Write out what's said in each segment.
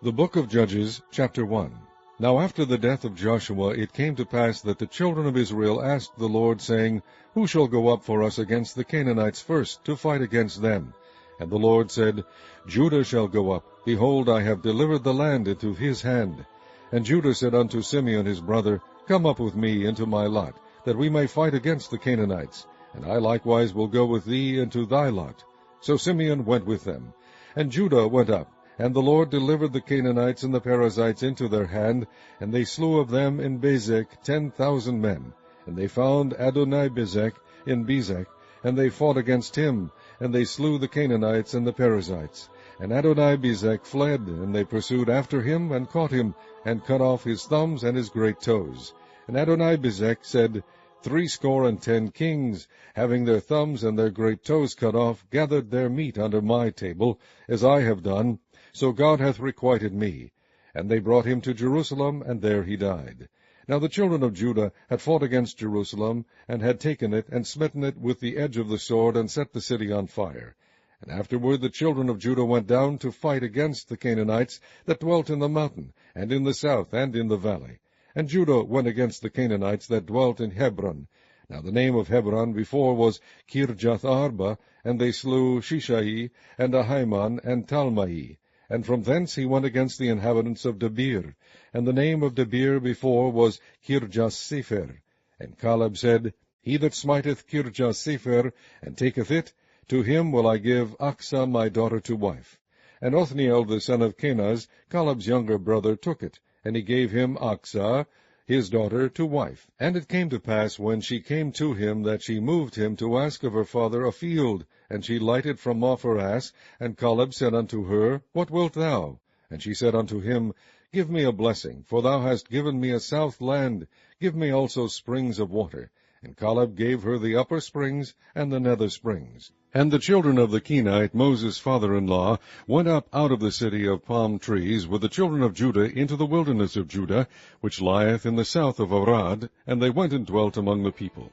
The Book of Judges, chapter 1. Now after the death of Joshua it came to pass that the children of Israel asked the Lord, saying, Who shall go up for us against the Canaanites first, to fight against them? And the Lord said, Judah shall go up. Behold, I have delivered the land into his hand. And Judah said unto Simeon his brother, Come up with me into my lot, that we may fight against the Canaanites. And I likewise will go with thee into thy lot. So Simeon went with them. And Judah went up. And the Lord delivered the Canaanites and the Perizzites into their hand, and they slew of them in Bezek 10,000 men. And they found Adonibezek in Bezek, and they fought against him, and they slew the Canaanites and the Perizzites. And Adonibezek fled, and they pursued after him, and caught him, and cut off his thumbs and his great toes. And Adonibezek said, 70 kings, having their thumbs and their great toes cut off, gathered their meat under my table, as I have done. So God hath requited me. And they brought him to Jerusalem, and there he died. Now the children of Judah had fought against Jerusalem, and had taken it, and smitten it with the edge of the sword, and set the city on fire. And afterward the children of Judah went down to fight against the Canaanites that dwelt in the mountain, and in the south, and in the valley. And Judah went against the Canaanites that dwelt in Hebron. Now the name of Hebron before was Kirjath-arba, and they slew Shishai, and Ahiman, and Talmai. And from thence he went against the inhabitants of Debir. And the name of Debir before was Kirjath-sepher. And Caleb said, He that smiteth Kirjath-sepher, and taketh it, to him will I give Achsah my daughter to wife. And Othniel the son of Kenaz, Caleb's younger brother, took it, and he gave him Achsah his daughter to wife. And it came to pass, when she came to him, that she moved him to ask of her father a field. And she lighted from off her ass, and Caleb said unto her, What wilt thou? And she said unto him, Give me a blessing, for thou hast given me a south land. Give me also springs of water. And Caleb gave her the upper springs and the nether springs. And the children of the Kenite, Moses' father-in-law, went up out of the city of palm trees with the children of Judah into the wilderness of Judah, which lieth in the south of Arad, and they went and dwelt among the people.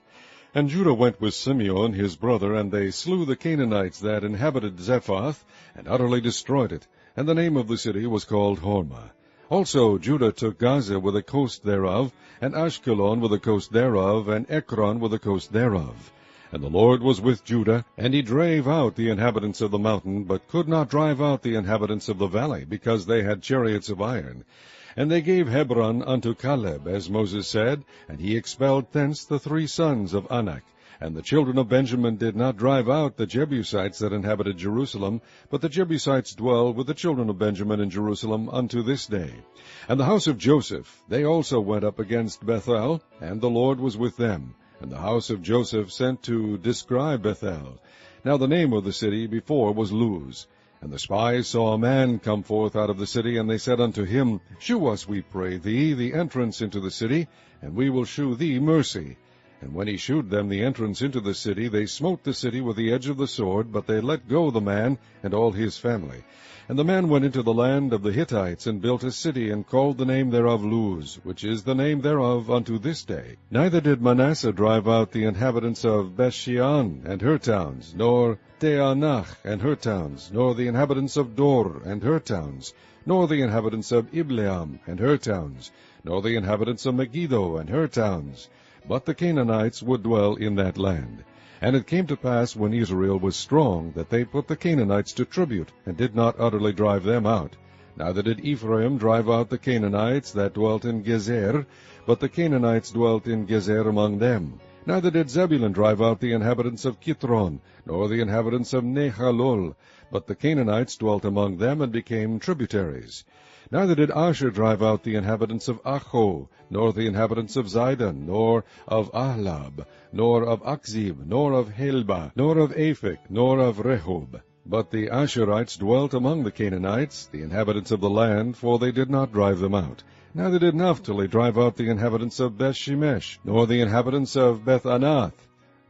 And Judah went with Simeon his brother, and they slew the Canaanites that inhabited Zephath, and utterly destroyed it, and the name of the city was called Hormah. Also Judah took Gaza with the coast thereof, and Ashkelon with the coast thereof, and Ekron with the coast thereof. And the Lord was with Judah, and he drave out the inhabitants of the mountain, but could not drive out the inhabitants of the valley, because they had chariots of iron. And they gave Hebron unto Caleb, as Moses said, and he expelled thence the 3 sons of Anak. And the children of Benjamin did not drive out the Jebusites that inhabited Jerusalem, but the Jebusites dwell with the children of Benjamin in Jerusalem unto this day. And the house of Joseph, they also went up against Bethel, and the Lord was with them. And the house of Joseph sent to describe Bethel. Now the name of the city before was Luz. And the spies saw a man come forth out of the city, and they said unto him, Shew us, we pray thee, the entrance into the city, and we will shew thee mercy. And when he shewed them the entrance into the city, they smote the city with the edge of the sword, but they let go the man and all his family. And the man went into the land of the Hittites, and built a city, and called the name thereof Luz, which is the name thereof unto this day. Neither did Manasseh drive out the inhabitants of Bethshean and her towns, nor Teanach and her towns, nor the inhabitants of Dor and her towns, nor the inhabitants of Ibleam and her towns, nor the inhabitants of Megiddo and her towns. But the Canaanites would dwell in that land. And it came to pass, when Israel was strong, that they put the Canaanites to tribute, and did not utterly drive them out. Neither did Ephraim drive out the Canaanites that dwelt in Gezer, but the Canaanites dwelt in Gezer among them. Neither did Zebulun drive out the inhabitants of Kitron, nor the inhabitants of Nehalol, but the Canaanites dwelt among them, and became tributaries. Neither did Asher drive out the inhabitants of Acho, nor the inhabitants of Zidon, nor of Ahlab, nor of Achzib, nor of Helba, nor of Aphek, nor of Rehob. But the Asherites dwelt among the Canaanites, the inhabitants of the land, for they did not drive them out. Neither did Naphtali drive out the inhabitants of Bethshemesh, nor the inhabitants of Bethanath,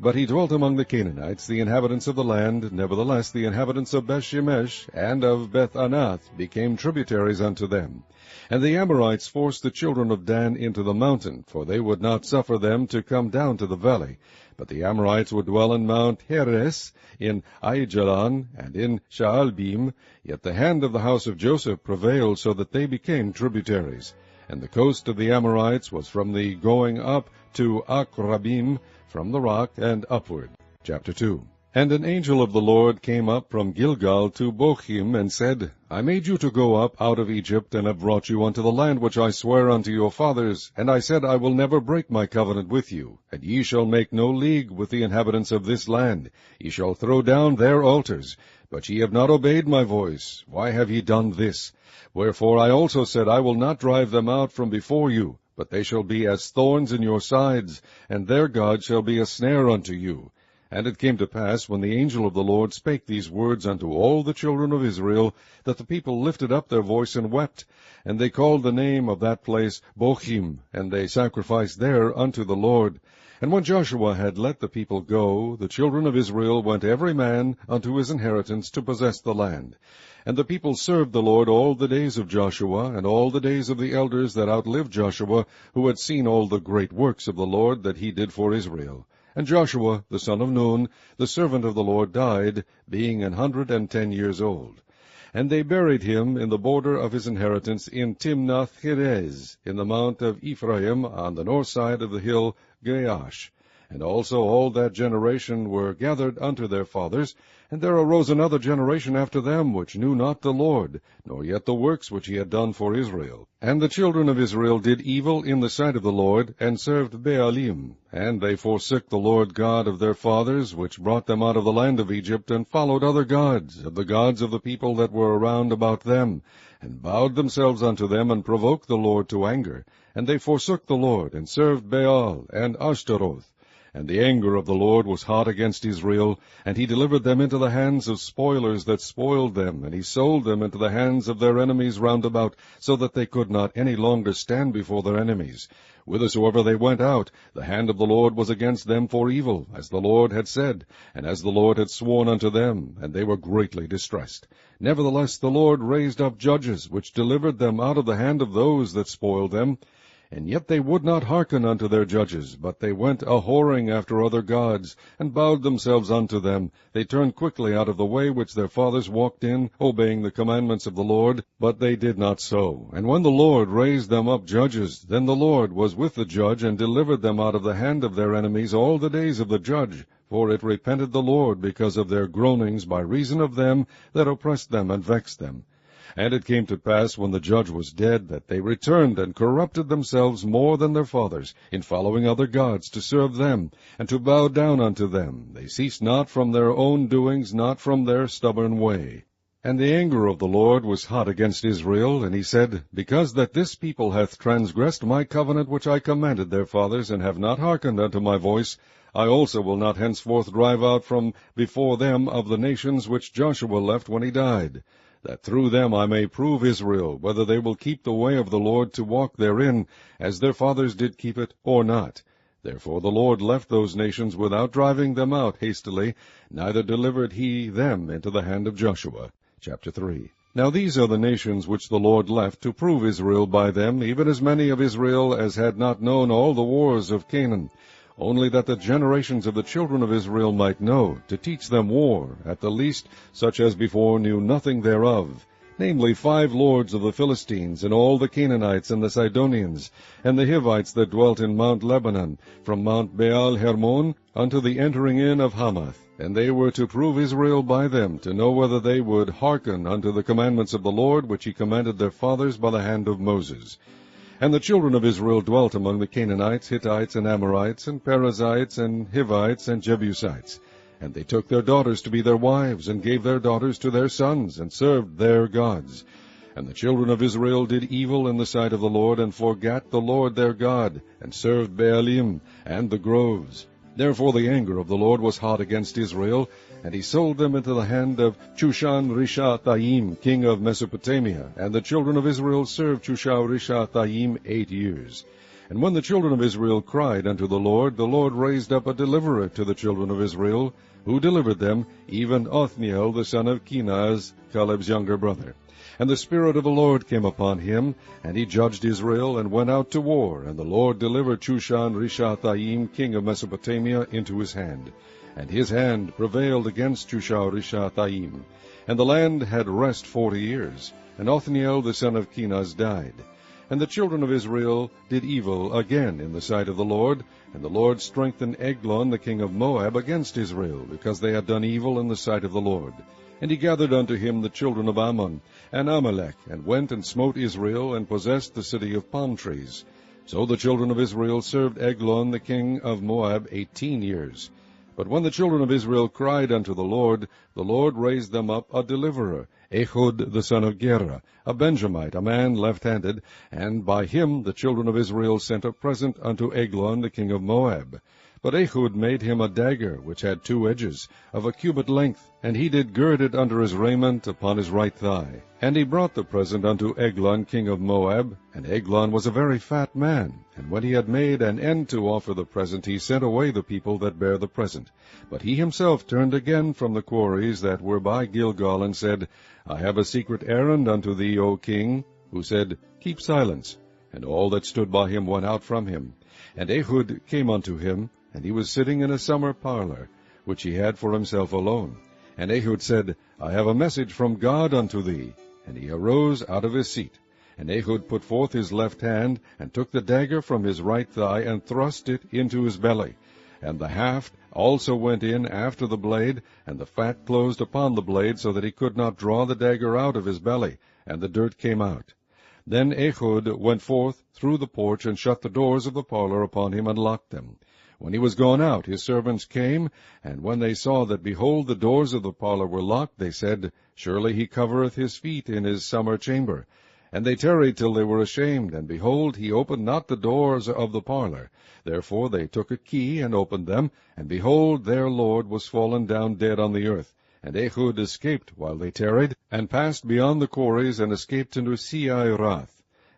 But he dwelt among the Canaanites, the inhabitants of the land. Nevertheless the inhabitants of Bethshemesh and of Beth-anath became tributaries unto them. And the Amorites forced the children of Dan into the mountain, for they would not suffer them to come down to the valley. But the Amorites would dwell in Mount Heres, in Aijalon, and in Shaalbim. Yet the hand of the house of Joseph prevailed, so that they became tributaries. And the coast of the Amorites was from the going up to Akrabim, from the rock and upward. Chapter 2. And an angel of the Lord came up from Gilgal to Bochim, and said, I made you to go up out of Egypt, and have brought you unto the land which I sware unto your fathers. And I said, I will never break my covenant with you, and ye shall make no league with the inhabitants of this land. Ye shall throw down their altars. But ye have not obeyed my voice. Why have ye done this? Wherefore I also said, I will not drive them out from before you, but they shall be as thorns in your sides, and their God shall be a snare unto you. And it came to pass, when the angel of the Lord spake these words unto all the children of Israel, that the people lifted up their voice and wept. And they called the name of that place Bochim, and they sacrificed there unto the Lord. And when Joshua had let the people go, the children of Israel went every man unto his inheritance to possess the land. And the people served the Lord all the days of Joshua, and all the days of the elders that outlived Joshua, who had seen all the great works of the Lord that he did for Israel. And Joshua, the son of Nun, the servant of the Lord, died, being 110 years old. And they buried him in the border of his inheritance in Timnath-Heres, in the mount of Ephraim, on the north side of the hill Gaash. And also all that generation were gathered unto their fathers. And there arose another generation after them, which knew not the Lord, nor yet the works which he had done for Israel. And the children of Israel did evil in the sight of the Lord, and served Baalim. And they forsook the Lord God of their fathers, which brought them out of the land of Egypt, and followed other gods, of the gods of the people that were around about them, and bowed themselves unto them, and provoked the Lord to anger. And they forsook the Lord, and served Baal and Ashtaroth. And the anger of the Lord was hot against Israel, and he delivered them into the hands of spoilers that spoiled them, and he sold them into the hands of their enemies round about, so that they could not any longer stand before their enemies. Whithersoever they went out, the hand of the Lord was against them for evil, as the Lord had said, and as the Lord had sworn unto them, and they were greatly distressed. Nevertheless the Lord raised up judges, which delivered them out of the hand of those that spoiled them. And yet they would not hearken unto their judges, but they went a-whoring after other gods, and bowed themselves unto them. They turned quickly out of the way which their fathers walked in, obeying the commandments of the Lord, but they did not so. And when the Lord raised them up judges, then the Lord was with the judge, and delivered them out of the hand of their enemies all the days of the judge. For it repented the Lord because of their groanings by reason of them that oppressed them and vexed them. And it came to pass, when the judge was dead, that they returned and corrupted themselves more than their fathers, in following other gods to serve them, and to bow down unto them. They ceased not from their own doings, not from their stubborn way. And the anger of the Lord was hot against Israel, and he said, Because that this people hath transgressed my covenant which I commanded their fathers, and have not hearkened unto my voice, I also will not henceforth drive out from before them of the nations which Joshua left when he died, that through them I may prove Israel, whether they will keep the way of the Lord to walk therein, as their fathers did keep it, or not. Therefore the Lord left those nations without driving them out hastily, neither delivered he them into the hand of Joshua. Chapter 3. Now these are the nations which the Lord left to prove Israel by them, even as many of Israel as had not known all the wars of Canaan, only that the generations of the children of Israel might know, to teach them war, at the least such as before knew nothing thereof, namely 5 lords of the Philistines, and all the Canaanites, and the Sidonians, and the Hivites that dwelt in Mount Lebanon, from Mount Baal Hermon unto the entering in of Hamath. And they were to prove Israel by them, to know whether they would hearken unto the commandments of the Lord, which he commanded their fathers by the hand of Moses. And the children of Israel dwelt among the Canaanites, Hittites, and Amorites, and Perizzites, and Hivites, and Jebusites. And they took their daughters to be their wives, and gave their daughters to their sons, and served their gods. And the children of Israel did evil in the sight of the Lord, and forgat the Lord their God, and served Baalim and the groves. Therefore the anger of the Lord was hot against Israel, and he sold them into the hand of Chushan-Rishathaim, king of Mesopotamia. And the children of Israel served Chushan-Rishathaim 8 years. And when the children of Israel cried unto the Lord raised up a deliverer to the children of Israel, who delivered them, even Othniel the son of Kenaz, Caleb's younger brother. And the Spirit of the Lord came upon him, and he judged Israel, and went out to war. And the Lord delivered Chushan-Rishathaim, king of Mesopotamia, into his hand. And his hand prevailed against Chushan-Rishathaim. And the land had rest 40 years. And Othniel the son of Kenaz died. And the children of Israel did evil again in the sight of the Lord, and the Lord strengthened Eglon the king of Moab against Israel, because they had done evil in the sight of the Lord. And he gathered unto him the children of Ammon and Amalek, and went and smote Israel, and possessed the city of palm trees. So the children of Israel served Eglon the king of Moab 18 years. But when the children of Israel cried unto the Lord raised them up a deliverer, Ehud the son of Gera, a Benjamite, a man left-handed, and by him the children of Israel sent a present unto Eglon the king of Moab. But Ehud made him a dagger, which had 2 edges, of a cubit length, and he did gird it under his raiment upon his right thigh. And he brought the present unto Eglon king of Moab, and Eglon was a very fat man. And when he had made an end to offer the present, he sent away the people that bare the present. But he himself turned again from the quarries that were by Gilgal, and said, I have a secret errand unto thee, O king. Who said, Keep silence. And all that stood by him went out from him. And Ehud came unto him, and he was sitting in a summer parlor, which he had for himself alone. And Ehud said, I have a message from God unto thee. And he arose out of his seat. And Ehud put forth his left hand, and took the dagger from his right thigh, and thrust it into his belly. And the haft also went in after the blade, and the fat closed upon the blade, so that he could not draw the dagger out of his belly, and the dirt came out. Then Ehud went forth through the porch, and shut the doors of the parlor upon him, and locked them. When he was gone out, his servants came, and when they saw that, behold, the doors of the parlor were locked, they said, Surely he covereth his feet in his summer chamber. And they tarried till they were ashamed, and behold, he opened not the doors of the parlor. Therefore they took a key, and opened them, and behold, their lord was fallen down dead on the earth. And Ehud escaped while they tarried, and passed beyond the quarries, and escaped into Seirath.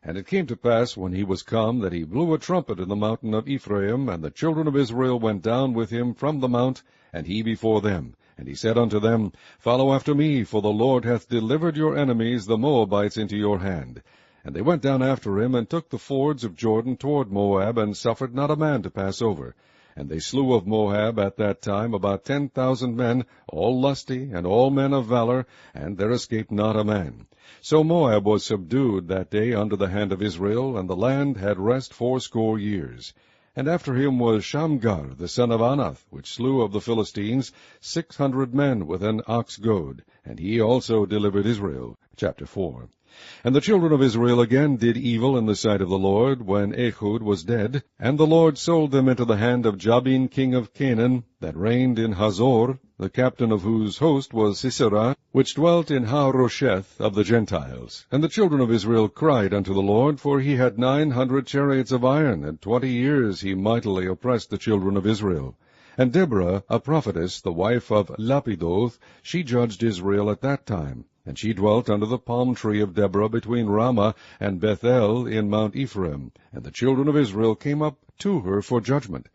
And it came to pass, when he was come, that he blew a trumpet in the mountain of Ephraim, and the children of Israel went down with him from the mount, and he before them. And he said unto them, Follow after me, for the Lord hath delivered your enemies, the Moabites, into your hand. And they went down after him, and took the fords of Jordan toward Moab, and suffered not a man to pass over. And they slew of Moab at that time about 10,000 men, all lusty, and all men of valor, and there escaped not a man. So Moab was subdued that day under the hand of Israel, and the land had rest 80 years. And after him was Shamgar the son of Anath, which slew of the Philistines 600 men with an ox goad, and he also delivered Israel. Chapter 4. And the children of Israel again did evil in the sight of the Lord, when Ehud was dead, and the Lord sold them into the hand of Jabin king of Canaan, that reigned in Hazor, the captain of whose host was Sisera, which dwelt in Harosheth of the Gentiles. And the children of Israel cried unto the Lord, for he had 900 chariots of iron, and 20 years he mightily oppressed the children of Israel. And Deborah, a prophetess, the wife of Lapidoth, she judged Israel at that time. And she dwelt under the palm tree of Deborah between Ramah and Bethel in Mount Ephraim. And the children of Israel came up to her for judgment.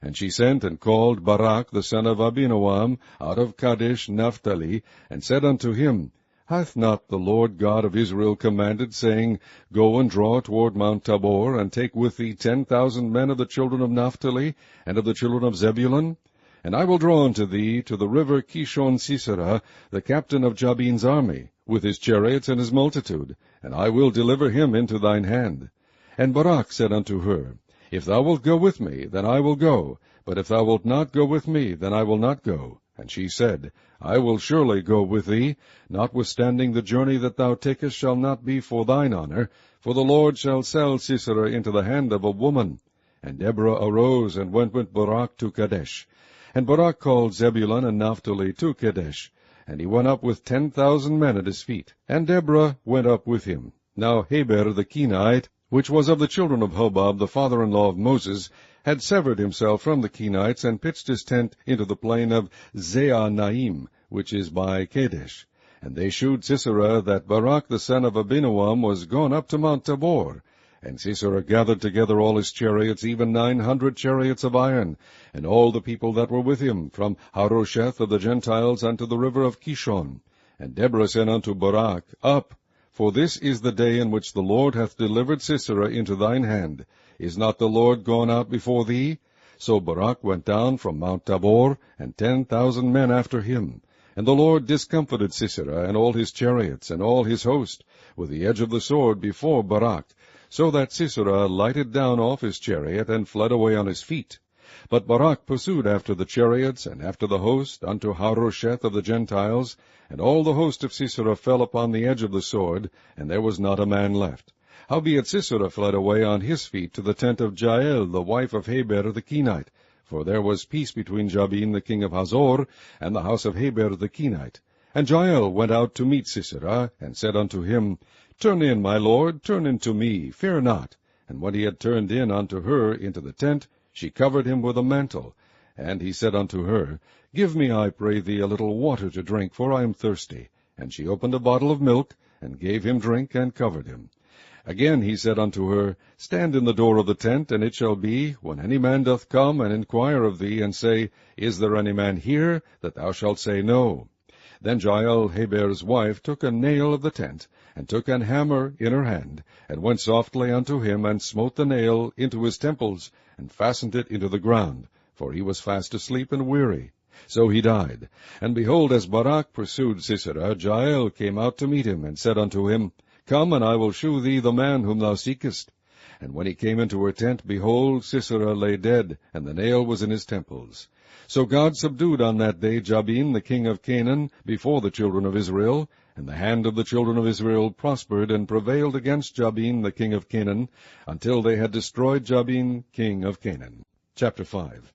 And she sent and called Barak the son of Abinoam out of Kadesh Naphtali, and said unto him, Hath not the Lord God of Israel commanded, saying, Go and draw toward Mount Tabor, and take with thee 10,000 men of the children of Naphtali, and of the children of Zebulun? And I will draw unto thee to the river Kishon Sisera, the captain of Jabin's army, with his chariots and his multitude, and I will deliver him into thine hand. And Barak said unto her, If thou wilt go with me, then I will go, but if thou wilt not go with me, then I will not go. And she said, I will surely go with thee, notwithstanding the journey that thou takest shall not be for thine honor, for the Lord shall sell Sisera into the hand of a woman. And Deborah arose and went with Barak to Kadesh. And Barak called Zebulun and Naphtali to Kadesh, and he went up with 10,000 men at his feet. And Deborah went up with him. Now Heber the Kenite, which was of the children of Hobab, the father-in-law of Moses, had severed himself from the Kenites, and pitched his tent into the plain of Zeanaim, which is by Kadesh. And they shewed Sisera that Barak the son of Abinoam was gone up to Mount Tabor. And Sisera gathered together all his chariots, even 900 chariots of iron, and all the people that were with him, from Harosheth of the Gentiles unto the river of Kishon. And Deborah said unto Barak, Up, for this is the day in which the Lord hath delivered Sisera into thine hand. Is not the Lord gone out before thee? So Barak went down from Mount Tabor, and 10,000 men after him. And the Lord discomfited Sisera, and all his chariots, and all his host, with the edge of the sword before Barak, so that Sisera lighted down off his chariot, and fled away on his feet. But Barak pursued after the chariots, and after the host, unto Harosheth of the Gentiles, and all the host of Sisera fell upon the edge of the sword, and there was not a man left. Howbeit Sisera fled away on his feet to the tent of Jael, the wife of Heber the Kenite, for there was peace between Jabin the king of Hazor, and the house of Heber the Kenite. And Jael went out to meet Sisera, and said unto him, Turn in, my lord, turn in to me, fear not. And when he had turned in unto her into the tent, she covered him with a mantle. And he said unto her, Give me, I pray thee, a little water to drink, for I am thirsty. And she opened a bottle of milk, and gave him drink, and covered him. Again he said unto her, Stand in the door of the tent, and it shall be, when any man doth come and inquire of thee, and say, Is there any man here? That thou shalt say, No. Then Jael, Heber's wife, took a nail of the tent, and took an hammer in her hand, and went softly unto him, and smote the nail into his temples, and fastened it into the ground, for he was fast asleep and weary. So he died. And behold, as Barak pursued Sisera, Jael came out to meet him, and said unto him, Come, and I will shew thee the man whom thou seekest. And when he came into her tent, behold, Sisera lay dead, and the nail was in his temples. So God subdued on that day Jabin the king of Canaan before the children of Israel, and the hand of the children of Israel prospered and prevailed against Jabin the king of Canaan, until they had destroyed Jabin king of Canaan. Chapter 5.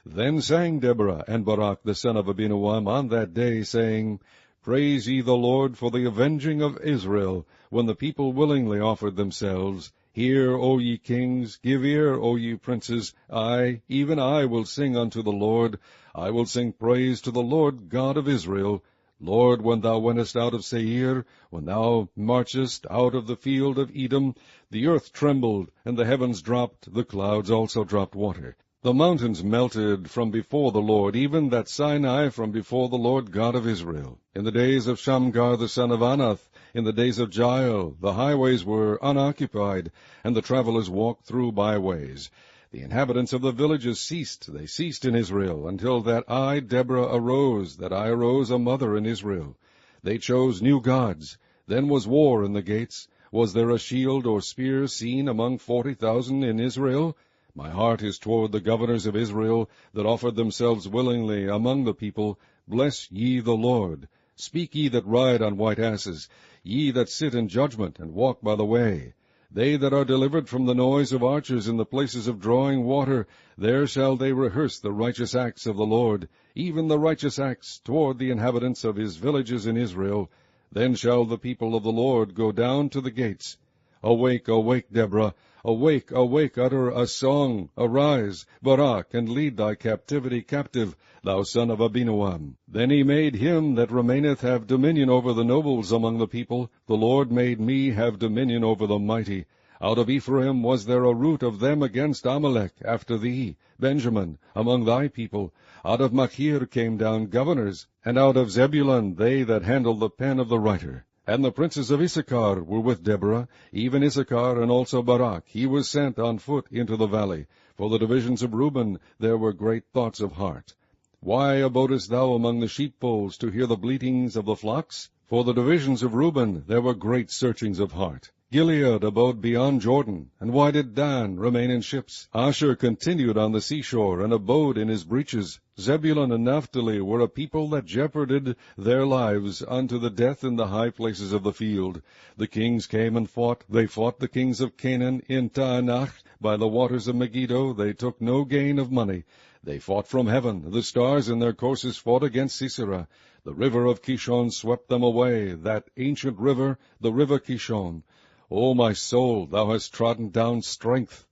Then sang Deborah and Barak the son of Abinoam on that day, saying, Praise ye the Lord for the avenging of Israel, when the people willingly offered themselves. Hear, O ye kings, give ear, O ye princes. I, even I, will sing unto the Lord. I will sing praise to the Lord God of Israel. Lord, when thou wentest out of Seir, when thou marchest out of the field of Edom, the earth trembled, and the heavens dropped, the clouds also dropped water. The mountains melted from before the Lord, even that Sinai from before the Lord God of Israel. In the days of Shamgar the son of Anath, in the days of Jael, the highways were unoccupied, and the travelers walked through byways. The inhabitants of the villages ceased, they ceased in Israel, until that I, Deborah, arose, that I arose a mother in Israel. They chose new gods. Then was war in the gates. Was there a shield or spear seen among 40,000 in Israel? My heart is toward the governors of Israel, that offered themselves willingly among the people. Bless ye the Lord. Speak ye that ride on white asses, ye that sit in judgment, and walk by the way. They that are delivered from the noise of archers in the places of drawing water, there shall they rehearse the righteous acts of the Lord, even the righteous acts toward the inhabitants of his villages in Israel. Then shall the people of the Lord go down to the gates. Awake, awake, Deborah. Awake, awake, utter a song. Arise, Barak, and lead thy captivity captive, thou son of Abinoam. Then he made him that remaineth have dominion over the nobles among the people. The Lord made me have dominion over the mighty. Out of Ephraim was there a root of them against Amalek, after thee, Benjamin, among thy people. Out of Machir came down governors, and out of Zebulun they that handle the pen of the writer. And the princes of Issachar were with Deborah, even Issachar and also Barak. He was sent on foot into the valley. For the divisions of Reuben there were great thoughts of heart. Why abodest thou among the sheepfolds to hear the bleatings of the flocks? For the divisions of Reuben there were great searchings of heart. Gilead abode beyond Jordan, and why did Dan remain in ships? Asher continued on the seashore, and abode in his breaches. Zebulun and Naphtali were a people that jeoparded their lives unto the death in the high places of the field. The kings came and fought. They fought the kings of Canaan in Taanach. By the waters of Megiddo they took no gain of money. They fought from heaven. The stars in their courses fought against Sisera. The river of Kishon swept them away, that ancient river, the river Kishon. O my soul, thou hast trodden down strength.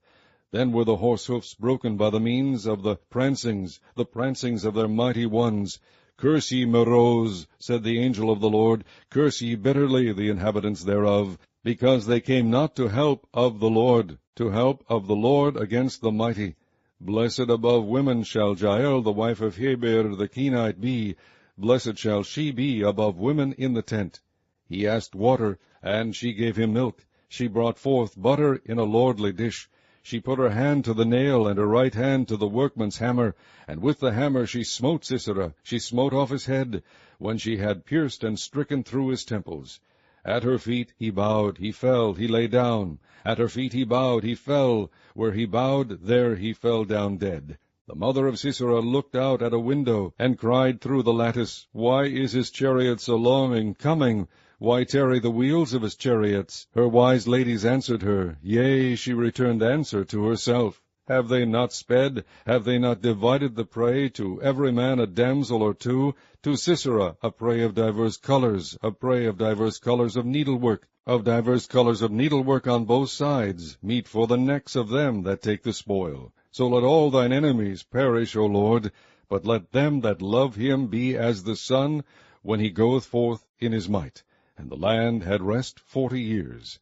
Then were the horse hoofs broken by the means of the prancings of their mighty ones. Curse ye Meroz, said the angel of the Lord, curse ye bitterly the inhabitants thereof, because they came not to help of the Lord against the mighty. Blessed above women shall Jael the wife of Heber the Kenite be, blessed shall she be above women in the tent. He asked water, and she gave him milk. She brought forth butter in a lordly dish. She put her hand to the nail, and her right hand to the workman's hammer, and with the hammer she smote Sisera, she smote off his head, when she had pierced and stricken through his temples. At her feet he bowed, he fell, he lay down. At her feet he bowed, he fell. Where he bowed, there he fell down dead. The mother of Sisera looked out at a window, and cried through the lattice, Why is his chariot so long in coming? Why tarry the wheels of his chariots? Her wise ladies answered her. Yea, she returned answer to herself. Have they not sped? Have they not divided the prey, to every man a damsel or two? To Sisera a prey of divers colors, a prey of divers colors of needlework on both sides, meat for the necks of them that take the spoil. So let all thine enemies perish, O Lord, but let them that love him be as the sun, when he goeth forth in his might. And the land had rest 40 years.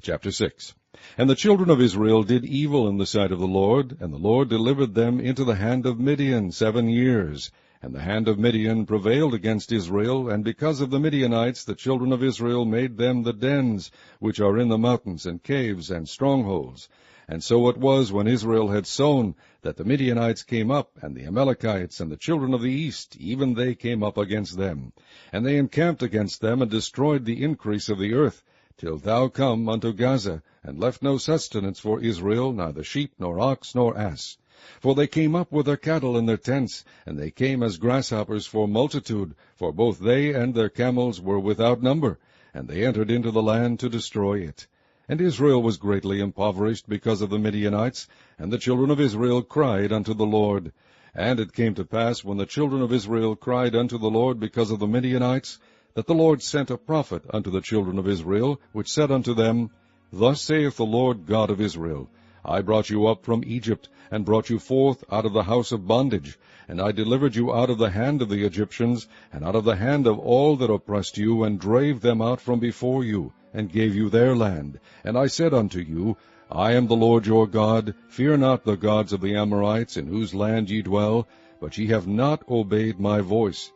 Chapter 6. And the children of Israel did evil in the sight of the Lord, and the Lord delivered them into the hand of Midian 7 years. And the hand of Midian prevailed against Israel, and because of the Midianites the children of Israel made them the dens, which are in the mountains, and caves, and strongholds. And so it was, when Israel had sown, that the Midianites came up, and the Amalekites, and the children of the east, even they came up against them. And they encamped against them, and destroyed the increase of the earth, till thou come unto Gaza, and left no sustenance for Israel, neither sheep, nor ox, nor ass. For they came up with their cattle in their tents, and they came as grasshoppers for multitude, for both they and their camels were without number, and they entered into the land to destroy it. And Israel was greatly impoverished because of the Midianites, and the children of Israel cried unto the Lord. And it came to pass, when the children of Israel cried unto the Lord because of the Midianites, that the Lord sent a prophet unto the children of Israel, which said unto them, Thus saith the Lord God of Israel, I brought you up from Egypt, and brought you forth out of the house of bondage, and I delivered you out of the hand of the Egyptians, and out of the hand of all that oppressed you, and drave them out from before you, and gave you their land. And I said unto you, I am the Lord your God. Fear not the gods of the Amorites, in whose land ye dwell, but ye have not obeyed my voice.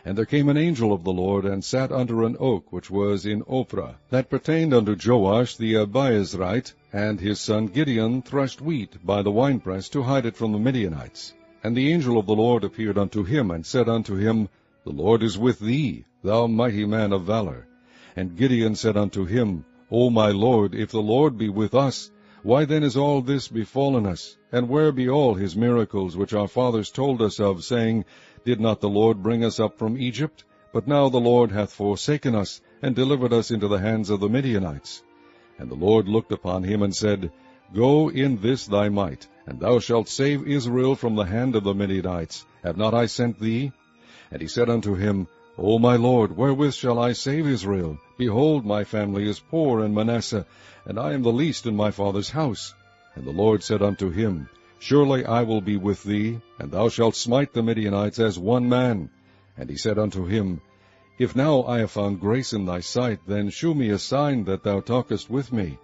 And there came an angel of the Lord, and sat under an oak which was in Ophrah, that pertained unto Joash the Abiezrite, and his son Gideon threshed wheat by the winepress to hide it from the Midianites. And the angel of the Lord appeared unto him, and said unto him, The Lord is with thee, thou mighty man of valor. And Gideon said unto him, O my Lord, if the Lord be with us, why then is all this befallen us? And where be all his miracles which our fathers told us of, saying, Did not the Lord bring us up from Egypt? But now the Lord hath forsaken us, and delivered us into the hands of the Midianites. And the Lord looked upon him, and said, Go in this thy might, and thou shalt save Israel from the hand of the Midianites. Have not I sent thee? And he said unto him, O my Lord, wherewith shall I save Israel? Behold, my family is poor in Manasseh, and I am the least in my father's house. And the Lord said unto him, Surely I will be with thee, and thou shalt smite the Midianites as one man. And he said unto him, If now I have found grace in thy sight, then shew me a sign that thou talkest with me.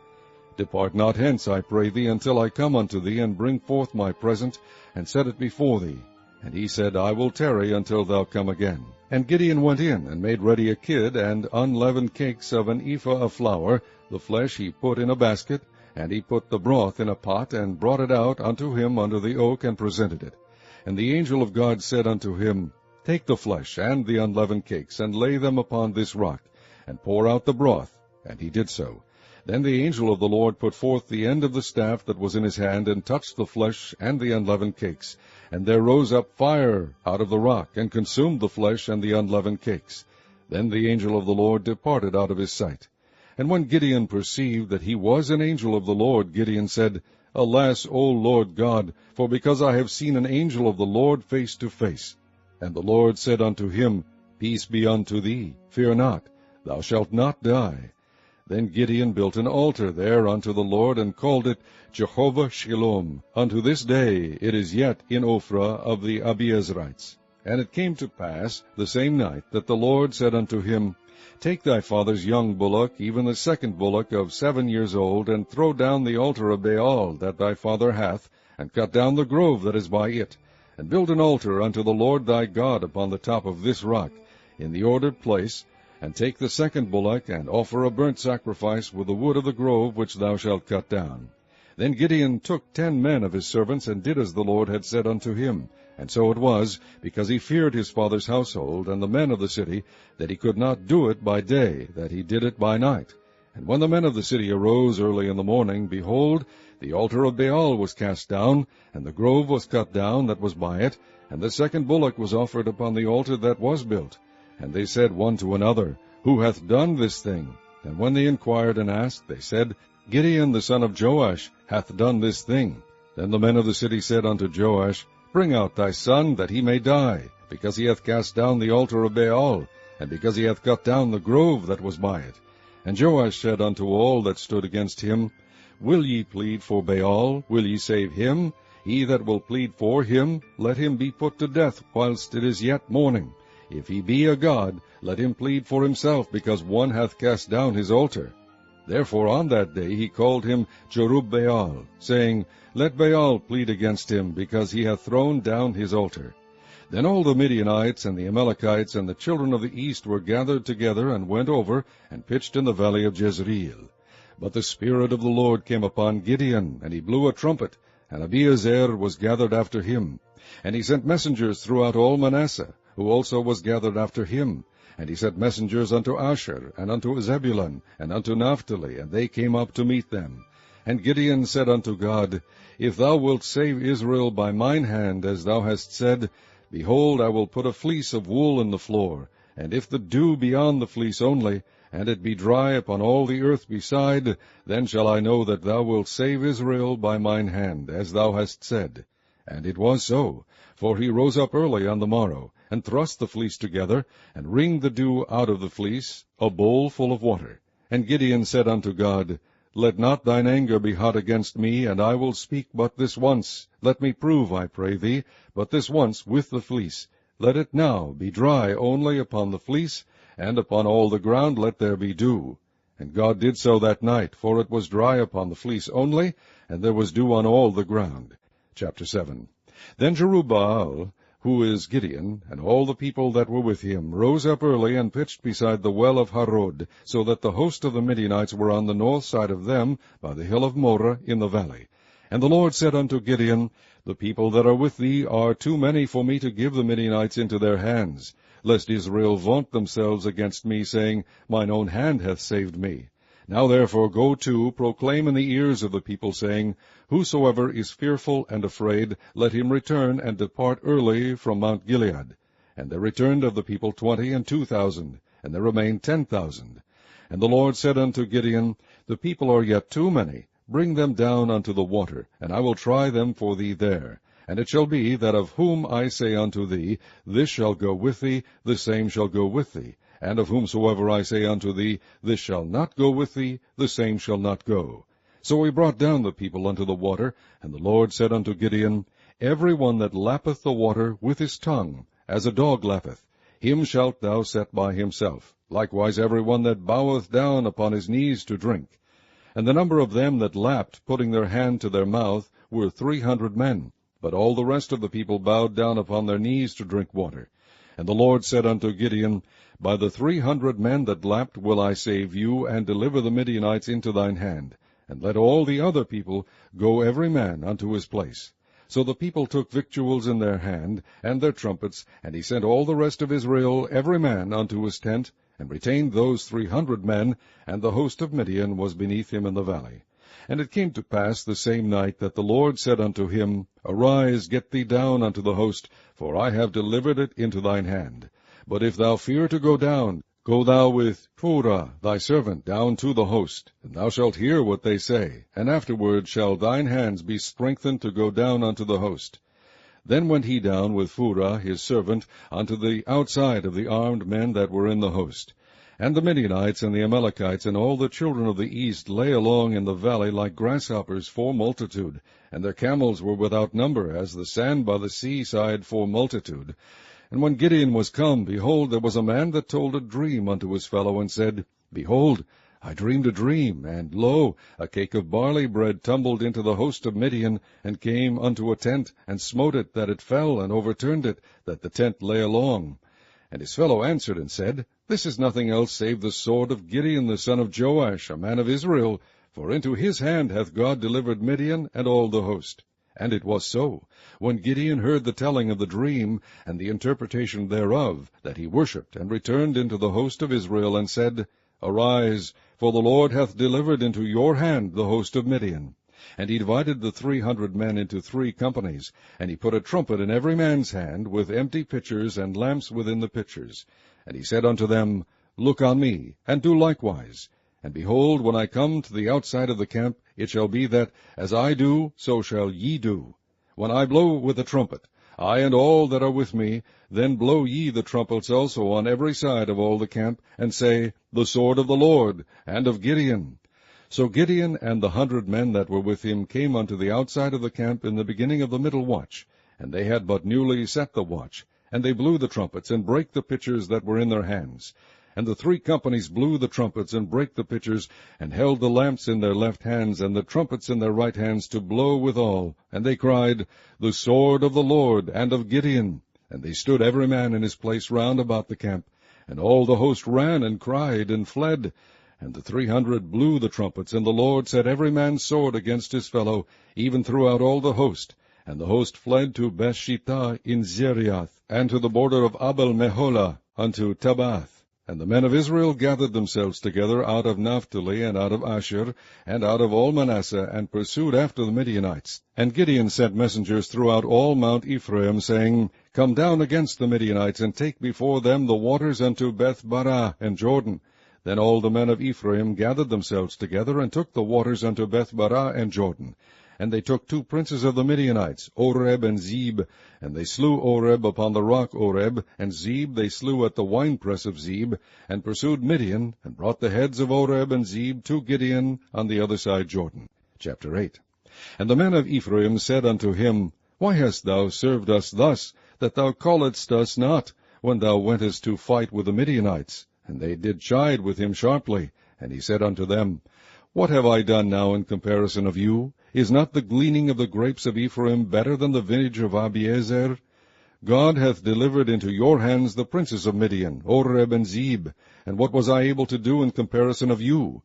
Depart not hence, I pray thee, until I come unto thee, and bring forth my present, and set it before thee. And he said, I will tarry until thou come again. And Gideon went in, and made ready a kid, and unleavened cakes of an ephah of flour. The flesh he put in a basket, and he put the broth in a pot, and brought it out unto him under the oak, and presented it. And the angel of God said unto him, Take the flesh and the unleavened cakes, and lay them upon this rock, and pour out the broth. And he did so. Then the angel of the Lord put forth the end of the staff that was in his hand, and touched the flesh and the unleavened cakes. And there rose up fire out of the rock, and consumed the flesh and the unleavened cakes. Then the angel of the Lord departed out of his sight. And when Gideon perceived that he was an angel of the Lord, Gideon said, Alas, O Lord God, for because I have seen an angel of the Lord face to face. And the Lord said unto him, Peace be unto thee, fear not, thou shalt not die. Then Gideon built an altar there unto the Lord, and called it Jehovah Shalom. Unto this day it is yet in Ophrah of the Abiezrites. And it came to pass the same night that the Lord said unto him, Take thy father's young bullock, even the second bullock of 7 years old, and throw down the altar of Baal that thy father hath, and cut down the grove that is by it, and build an altar unto the Lord thy God upon the top of this rock, in the ordered place, and take the second bullock, and offer a burnt sacrifice with the wood of the grove which thou shalt cut down. Then Gideon took 10 men of his servants, and did as the Lord had said unto him. And so it was, because he feared his father's household and the men of the city, that he could not do it by day, that he did it by night. And when the men of the city arose early in the morning, behold, the altar of Baal was cast down, and the grove was cut down that was by it, and the second bullock was offered upon the altar that was built. And they said one to another, Who hath done this thing? And when they inquired and asked, they said, Gideon the son of Joash hath done this thing. Then the men of the city said unto Joash, Bring out thy son, that he may die, because he hath cast down the altar of Baal, and because he hath cut down the grove that was by it. And Joash said unto all that stood against him, Will ye plead for Baal? Will ye save him? He that will plead for him, let him be put to death whilst it is yet morning. If he be a god, let him plead for himself, because one hath cast down his altar. Therefore on that day he called him Jerubbaal, saying, Let Baal plead against him, because he hath thrown down his altar. Then all the Midianites and the Amalekites and the children of the east were gathered together, and went over, and pitched in the valley of Jezreel. But the Spirit of the Lord came upon Gideon, and he blew a trumpet, and Abiezer was gathered after him. And he sent messengers throughout all Manasseh, who also was gathered after him. And he sent messengers unto Asher, and unto Zebulun, and unto Naphtali, and they came up to meet them. And Gideon said unto God, If thou wilt save Israel by mine hand, as thou hast said, behold, I will put a fleece of wool in the floor, and if the dew be on the fleece only, and it be dry upon all the earth beside, then shall I know that thou wilt save Israel by mine hand, as thou hast said. And it was so, for he rose up early on the morrow, and thrust the fleece together, and wringed the dew out of the fleece, a bowl full of water. And Gideon said unto God, Let not thine anger be hot against me, and I will speak but this once. Let me prove, I pray thee, but this once with the fleece. Let it now be dry only upon the fleece, and upon all the ground let there be dew. And God did so that night, for it was dry upon the fleece only, and there was dew on all the ground. Chapter 7. Then Jerubbaal, who is Gideon, and all the people that were with him, rose up early, and pitched beside the well of Harod, so that the host of the Midianites were on the north side of them, by the hill of Moreh in the valley. And the Lord said unto Gideon, The people that are with thee are too many for me to give the Midianites into their hands, lest Israel vaunt themselves against me, saying, Mine own hand hath saved me. Now therefore go to, proclaim in the ears of the people, saying, Whosoever is fearful and afraid, let him return and depart early from Mount Gilead. And there returned of the people 22,000, and there remained 10,000. And the Lord said unto Gideon, The people are yet too many. Bring them down unto the water, and I will try them for thee there. And it shall be that of whom I say unto thee, This shall go with thee, the same shall go with thee. And of whomsoever I say unto thee, This shall not go with thee, the same shall not go. So he brought down the people unto the water, and the Lord said unto Gideon, Every one that lappeth the water with his tongue, as a dog lappeth, him shalt thou set by himself. Likewise every one that boweth down upon his knees to drink. And the number of them that lapped, putting their hand to their mouth, were 300 men. But all the rest of the people bowed down upon their knees to drink water. And the Lord said unto Gideon, By the 300 men that lapped will I save you, and deliver the Midianites into thine hand. And let all the other people go every man unto his place. So the people took victuals in their hand, and their trumpets, and he sent all the rest of Israel every man unto his tent, and retained those 300 men, and the host of Midian was beneath him in the valley. And it came to pass the same night that the Lord said unto him, Arise, get thee down unto the host, for I have delivered it into thine hand. But if thou fear to go down, go thou with Phurah thy servant down to the host, and thou shalt hear what they say, and afterward shall thine hands be strengthened to go down unto the host. Then went he down with Phurah his servant unto the outside of the armed men that were in the host. And the Midianites and the Amalekites and all the children of the east lay along in the valley like grasshoppers for multitude, and their camels were without number, as the sand by the sea side for multitude. And when Gideon was come, behold, there was a man that told a dream unto his fellow, and said, Behold, I dreamed a dream, and, lo, a cake of barley bread tumbled into the host of Midian, and came unto a tent, and smote it, that it fell, and overturned it, that the tent lay along. And his fellow answered and said, This is nothing else save the sword of Gideon the son of Joash, a man of Israel, for into his hand hath God delivered Midian and all the host. And it was so, when Gideon heard the telling of the dream, and the interpretation thereof, that he worshipped, and returned into the host of Israel, and said, Arise, for the Lord hath delivered into your hand the host of Midian. And he divided the 300 men into 3 companies, and he put a trumpet in every man's hand, with empty pitchers and lamps within the pitchers. And he said unto them, Look on me, and do likewise. And behold, when I come to the outside of the camp, it shall be that, as I do, so shall ye do. When I blow with the trumpet, I and all that are with me, then blow ye the trumpets also on every side of all the camp, and say, The sword of the Lord, and of Gideon. So Gideon and the 100 men that were with him came unto the outside of the camp in the beginning of the middle watch, and they had but newly set the watch. And they blew the trumpets, and brake the pitchers that were in their hands. And the 3 companies blew the trumpets, and brake the pitchers, and held the lamps in their left hands, and the trumpets in their right hands, to blow withal. And they cried, The sword of the Lord, and of Gideon. And they stood every man in his place round about the camp. And all the host ran, and cried, and fled. And the 300 blew the trumpets, and the Lord set every man's sword against his fellow, even throughout all the host. And the host fled to Bethshittah in Zeriath, and to the border of Abel-Meholah, unto Tabbath. And the men of Israel gathered themselves together out of Naphtali, and out of Asher, and out of all Manasseh, and pursued after the Midianites. And Gideon sent messengers throughout all Mount Ephraim, saying, Come down against the Midianites, and take before them the waters unto Beth-barah and Jordan. Then all the men of Ephraim gathered themselves together, and took the waters unto Beth-barah and Jordan. And they took 2 princes of the Midianites, Oreb and Zeb. And they slew Oreb upon the rock Oreb, and Zeb they slew at the winepress of Zeb, and pursued Midian, and brought the heads of Oreb and Zeb to Gideon on the other side Jordan. Chapter 8. And the men of Ephraim said unto him, Why hast thou served us thus, that thou calledst us not, when thou wentest to fight with the Midianites? And they did chide with him sharply. And he said unto them, What have I done now in comparison of you? Is not the gleaning of the grapes of Ephraim better than the vintage of Abiezer? God hath delivered into your hands the princes of Midian, Oreb and Zeb. And what was I able to do in comparison of you?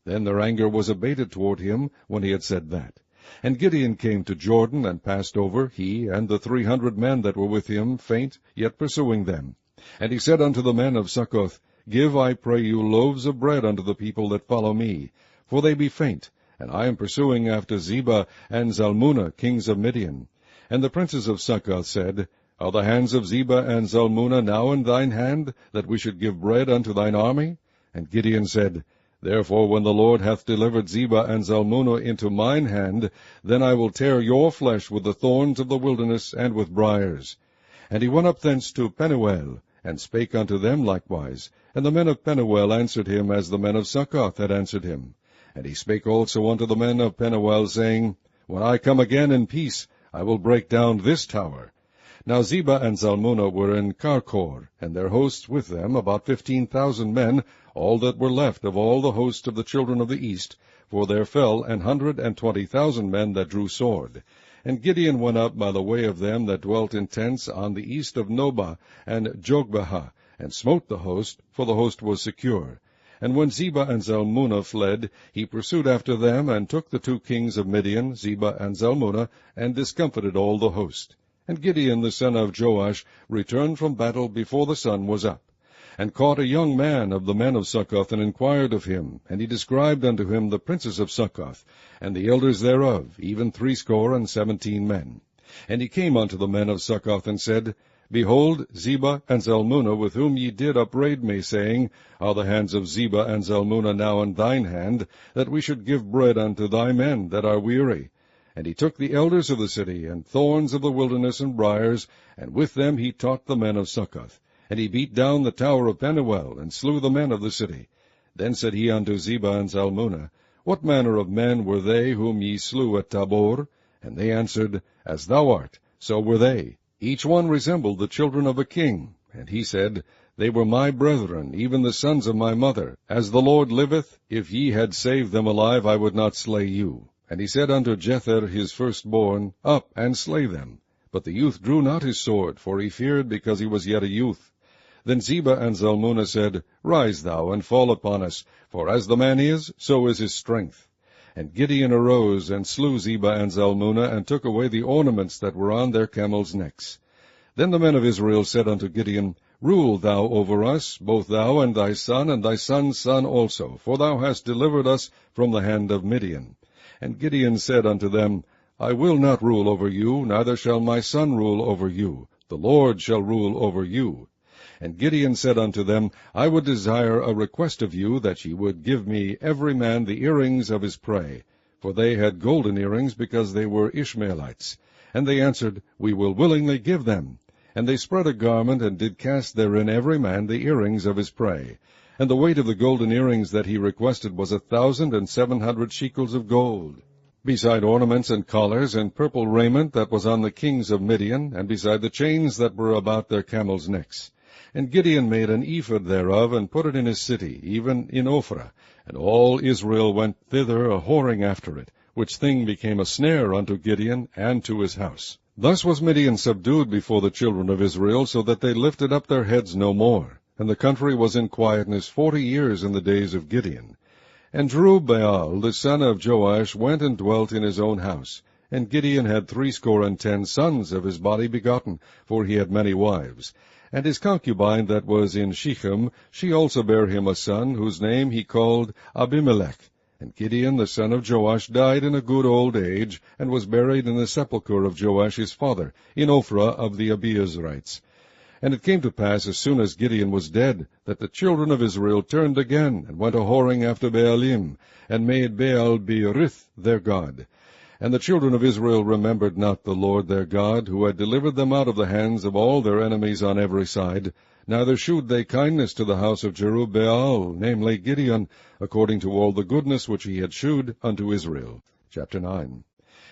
Then their anger was abated toward him, when he had said that. And Gideon came to Jordan, and passed over, he and the 300 men that were with him, faint, yet pursuing them. And he said unto the men of Succoth, Give, I pray you, loaves of bread unto the people that follow me, for they be faint, and I am pursuing after Zebah and Zalmunna, kings of Midian. And the princes of Succoth said, Are the hands of Zebah and Zalmunna now in thine hand, that we should give bread unto thine army? And Gideon said, Therefore when the Lord hath delivered Zebah and Zalmunna into mine hand, then I will tear your flesh with the thorns of the wilderness and with briars. And he went up thence to Penuel, and spake unto them likewise. And the men of Penuel answered him as the men of Succoth had answered him. And he spake also unto the men of Penuel, saying, When I come again in peace, I will break down this tower. Now Zebah and Zalmunna were in Karkor, and their hosts with them, about 15,000 men, all that were left of all the host of the children of the east, for there fell 120,000 men that drew sword. And Gideon went up by the way of them that dwelt in tents on the east of Nobah and Jogbehah, and smote the host, for the host was secure. And when Zebah and Zalmunna fled, he pursued after them, and took the 2 kings of Midian, Zebah and Zalmunna, and discomfited all the host. And Gideon the son of Joash returned from battle before the sun was up, and caught a young man of the men of Succoth, and inquired of him. And he described unto him the princes of Succoth, and the elders thereof, even 70 men. And he came unto the men of Succoth, and said, Behold, Zebah and Zalmunna, with whom ye did upbraid me, saying, Are the hands of Zebah and Zalmunna now in thine hand, that we should give bread unto thy men that are weary? And he took the elders of the city, and thorns of the wilderness, and briars, and with them he taught the men of Succoth. And he beat down the tower of Penuel, and slew the men of the city. Then said he unto Zebah and Zalmunna, What manner of men were they whom ye slew at Tabor? And they answered, As thou art, so were they, Each one resembled the children of a king. And he said, They were my brethren, even the sons of my mother. As the Lord liveth, if ye had saved them alive, I would not slay you. And he said unto Jether his firstborn, Up, and slay them. But the youth drew not his sword, for he feared, because he was yet a youth. Then Zebah and Zalmunna said, Rise thou, and fall upon us, for as the man is, so is his strength. And Gideon arose, and slew Zebah and Zalmunna, and took away the ornaments that were on their camels' necks. Then the men of Israel said unto Gideon, Rule thou over us, both thou and thy son's son also, for thou hast delivered us from the hand of Midian. And Gideon said unto them, I will not rule over you, neither shall my son rule over you. The Lord shall rule over you. And Gideon said unto them, I would desire a request of you, that ye would give me every man the earrings of his prey. For they had golden earrings, because they were Ishmaelites. And they answered, We will willingly give them. And they spread a garment, and did cast therein every man the earrings of his prey. And the weight of the golden earrings that he requested was 1,700 shekels of gold, beside ornaments and collars and purple raiment that was on the kings of Midian, and beside the chains that were about their camels' necks. And Gideon made an ephod thereof, and put it in his city, even in Ophrah. And all Israel went thither a-whoring after it, which thing became a snare unto Gideon and to his house. Thus was Midian subdued before the children of Israel, so that they lifted up their heads no more. And the country was in quietness 40 years in the days of Gideon. And Jerubbaal the son of Joash went and dwelt in his own house. And Gideon had 70 sons of his body begotten, for he had many wives. And his concubine that was in Shechem, she also bare him a son, whose name he called Abimelech. And Gideon the son of Joash died in a good old age, and was buried in the sepulchre of Joash his father, in Ophrah of the Abiezrites. And it came to pass, as soon as Gideon was dead, that the children of Israel turned again, and went a-whoring after Baalim, and made Baal-berith their god. And the children of Israel remembered not the Lord their God, who had delivered them out of the hands of all their enemies on every side, neither shewed they kindness to the house of Jerubbaal, namely Gideon, according to all the goodness which he had shewed unto Israel. Chapter 9.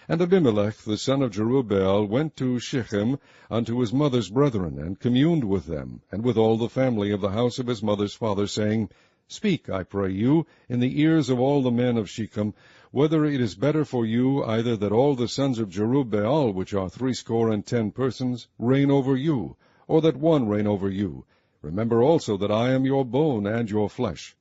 And Abimelech the son of Jerubbaal went to Shechem unto his mother's brethren, and communed with them, and with all the family of the house of his mother's father, saying, Speak, I pray you, in the ears of all the men of Shechem, whether it is better for you either that all the sons of Jerubbaal, which are 70 persons, reign over you, or that one reign over you. Remember also that I am your bone and your flesh.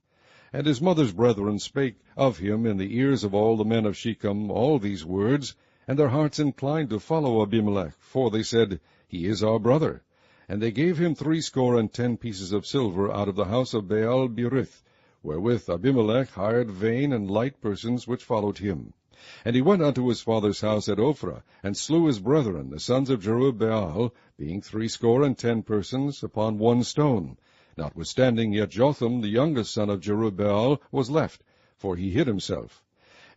And his mother's brethren spake of him in the ears of all the men of Shechem all these words, and their hearts inclined to follow Abimelech, for they said, He is our brother. And they gave him 70 pieces of silver out of the house of Baal-berith, wherewith Abimelech hired vain and light persons which followed him. And he went unto his father's house at Ophrah, and slew his brethren, the sons of Jerubbaal, being 70 persons, upon one stone. Notwithstanding, yet Jotham, the youngest son of Jerubbaal, was left, for he hid himself.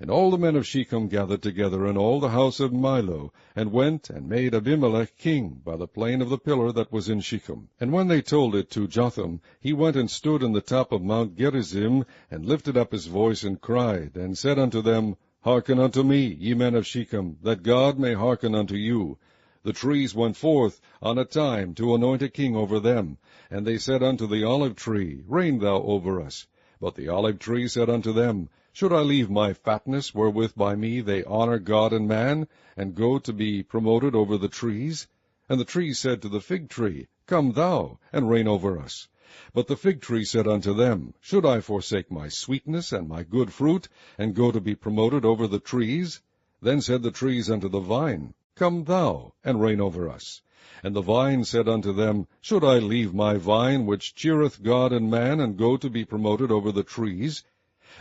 And all the men of Shechem gathered together, and all the house of Milo, and went and made Abimelech king by the plain of the pillar that was in Shechem. And when they told it to Jotham, he went and stood in the top of Mount Gerizim, and lifted up his voice, and cried, and said unto them, Hearken unto me, ye men of Shechem, that God may hearken unto you. The trees went forth on a time to anoint a king over them. And they said unto the olive tree, Reign thou over us. But the olive tree said unto them, Should I leave my fatness, wherewith by me they honor God and man, and go to be promoted over the trees? And the tree said to the fig tree, Come thou, and reign over us. But the fig tree said unto them, Should I forsake my sweetness and my good fruit, and go to be promoted over the trees? Then said the trees unto the vine, Come thou, and reign over us. And the vine said unto them, Should I leave my vine, which cheereth God and man, and go to be promoted over the trees?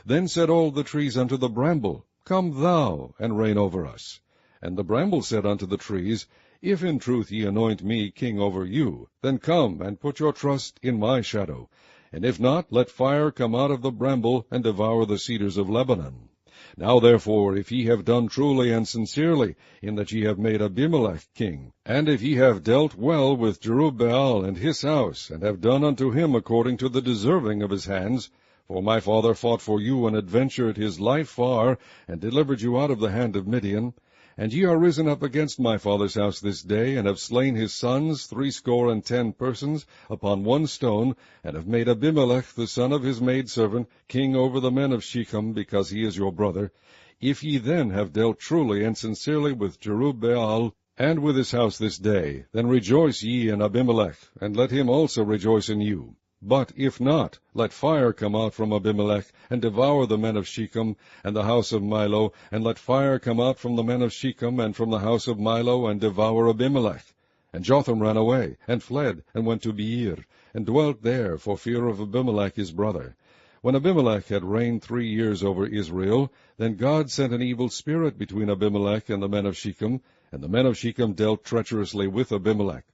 Then said all the trees unto the bramble, Come thou, and reign over us. And the bramble said unto the trees, If in truth ye anoint me king over you, then come and put your trust in my shadow. And if not, let fire come out of the bramble, and devour the cedars of Lebanon. Now therefore, if ye have done truly and sincerely, in that ye have made Abimelech king, and if ye have dealt well with Jerubbaal and his house, and have done unto him according to the deserving of his hands, for my father fought for you, and adventured his life far, and delivered you out of the hand of Midian, And ye are risen up against my father's house this day, and have slain his sons 70 persons upon one stone, and have made Abimelech the son of his maidservant king over the men of Shechem, because he is your brother. If ye then have dealt truly and sincerely with Jerubbaal, and with his house this day, then rejoice ye in Abimelech, and let him also rejoice in you. But if not, let fire come out from Abimelech, and devour the men of Shechem, and the house of Milo, and let fire come out from the men of Shechem, and from the house of Milo, and devour Abimelech. And Jotham ran away, and fled, and went to Beer, and dwelt there for fear of Abimelech his brother. When Abimelech had reigned 3 years over Israel, then God sent an evil spirit between Abimelech and the men of Shechem, and the men of Shechem dealt treacherously with Abimelech,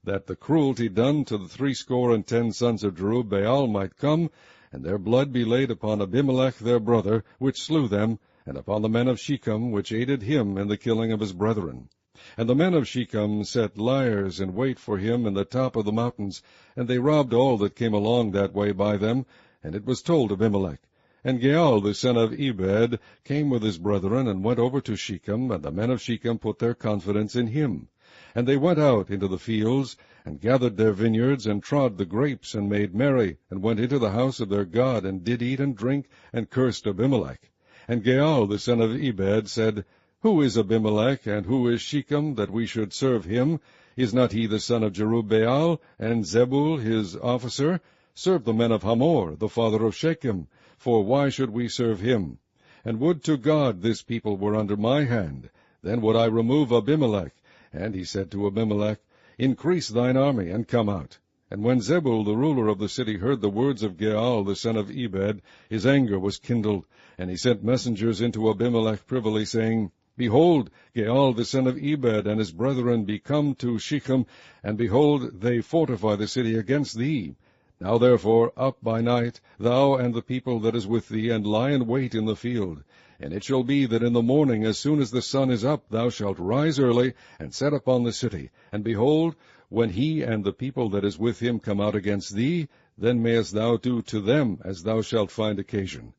that the cruelty done to the 70 sons of Jerubbaal might come, and their blood be laid upon Abimelech their brother, which slew them, and upon the men of Shechem, which aided him in the killing of his brethren. And the men of Shechem set liers in wait for him in the top of the mountains, and they robbed all that came along that way by them. And it was told Abimelech. And Gaal the son of Ebed came with his brethren, and went over to Shechem, and the men of Shechem put their confidence in him. And they went out into the fields, and gathered their vineyards, and trod the grapes, and made merry, and went into the house of their God, and did eat and drink, and cursed Abimelech. And Gaal the son of Ebed said, Who is Abimelech, and who is Shechem, that we should serve him? Is not he the son of Jerubbaal, and Zebul his officer? Serve the men of Hamor, the father of Shechem, for why should we serve him? And would to God this people were under my hand, then would I remove Abimelech. And he said to Abimelech, Increase thine army, and come out. And when Zebul the ruler of the city heard the words of Gaal the son of Ebed, his anger was kindled, and he sent messengers into Abimelech privily, saying, Behold, Gaal the son of Ebed and his brethren be come to Shechem, and behold, they fortify the city against thee. Now therefore up by night, thou and the people that is with thee, and lie in wait in the field. And it shall be that in the morning, as soon as the sun is up, thou shalt rise early, and set upon the city. And behold, when he and the people that is with him come out against thee, then mayest thou do to them as thou shalt find occasion.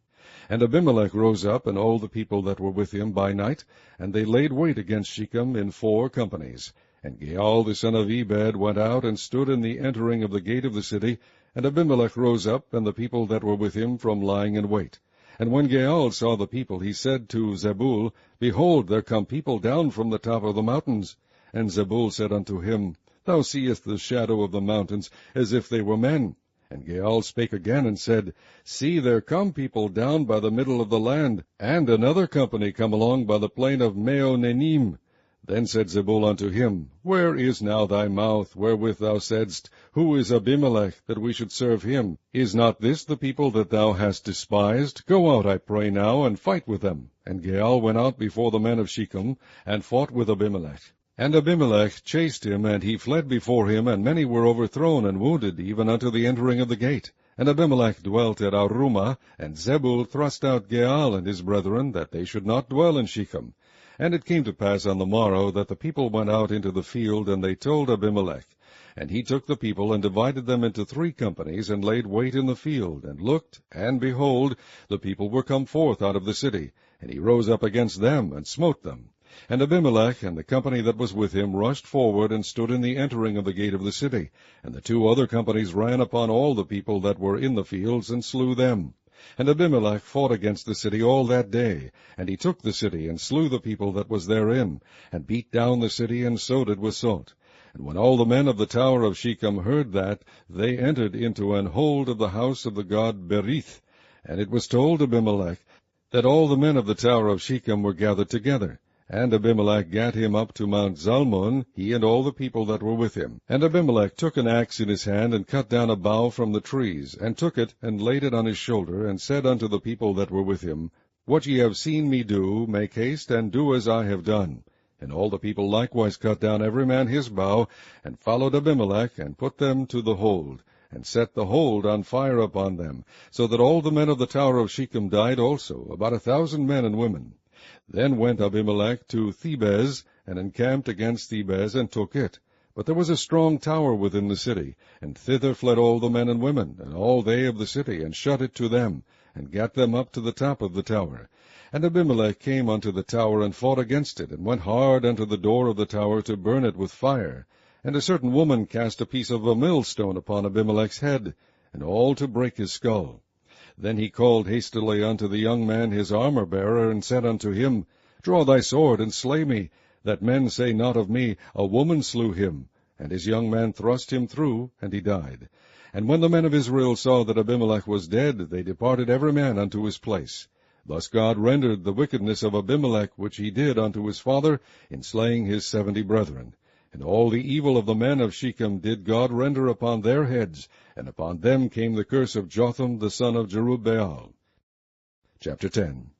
And Abimelech rose up, and all the people that were with him by night, and they laid wait against Shechem in 4 companies. And Gaal the son of Ebed went out, and stood in the entering of the gate of the city, and Abimelech rose up, and the people that were with him, from lying in wait. And when Gaal saw the people, he said to Zebul, Behold, there come people down from the top of the mountains. And Zebul said unto him, Thou seest the shadow of the mountains, as if they were men. And Gaal spake again, and said, See, there come people down by the middle of the land, and another company come along by the plain of Meonenim. Then said Zebul unto him, Where is now thy mouth, wherewith thou saidst, Who is Abimelech, that we should serve him? Is not this the people that thou hast despised? Go out, I pray now, and fight with them. And Gaal went out before the men of Shechem, and fought with Abimelech. And Abimelech chased him, and he fled before him, and many were overthrown and wounded, even unto the entering of the gate. And Abimelech dwelt at Arumah, and Zebul thrust out Gaal and his brethren, that they should not dwell in Shechem. And it came to pass on the morrow that the people went out into the field, and they told Abimelech. And he took the people, and divided them into 3 companies, and laid wait in the field, and looked, and behold, the people were come forth out of the city. And he rose up against them, and smote them. And Abimelech and the company that was with him rushed forward, and stood in the entering of the gate of the city. And the 2 other companies ran upon all the people that were in the fields, and slew them. And Abimelech fought against the city all that day, and he took the city, and slew the people that was therein, and beat down the city, and sowed it with salt. And when all the men of the tower of Shechem heard that, they entered into an hold of the house of the god Berith. And it was told Abimelech that all the men of the tower of Shechem were gathered together. And Abimelech gat him up to Mount Zalmon, he and all the people that were with him. And Abimelech took an axe in his hand, and cut down a bough from the trees, and took it, and laid it on his shoulder, and said unto the people that were with him, What ye have seen me do, make haste, and do as I have done. And all the people likewise cut down every man his bough, and followed Abimelech, and put them to the hold, and set the hold on fire upon them, so that all the men of the tower of Shechem died also, about 1,000 men and women. Then went Abimelech to Thebez, and encamped against Thebez, and took it. But there was a strong tower within the city, and thither fled all the men and women, and all they of the city, and shut it to them. and gat them up to the top of the tower. And Abimelech came unto the tower, and fought against it, and went hard unto the door of the tower to burn it with fire. And a certain woman cast a piece of a millstone upon Abimelech's head, and all to break his skull. Then he called hastily unto the young man his armor-bearer, and said unto him, Draw thy sword, and slay me, that men say not of me, A woman slew him. And his young man thrust him through, and he died. And when the men of Israel saw that Abimelech was dead, they departed every man unto his place. Thus God rendered the wickedness of Abimelech, which he did unto his father, in slaying his 70 brethren. And all the evil of the men of Shechem did God render upon their heads, and upon them came the curse of Jotham the son of Jerubbaal. Chapter 10.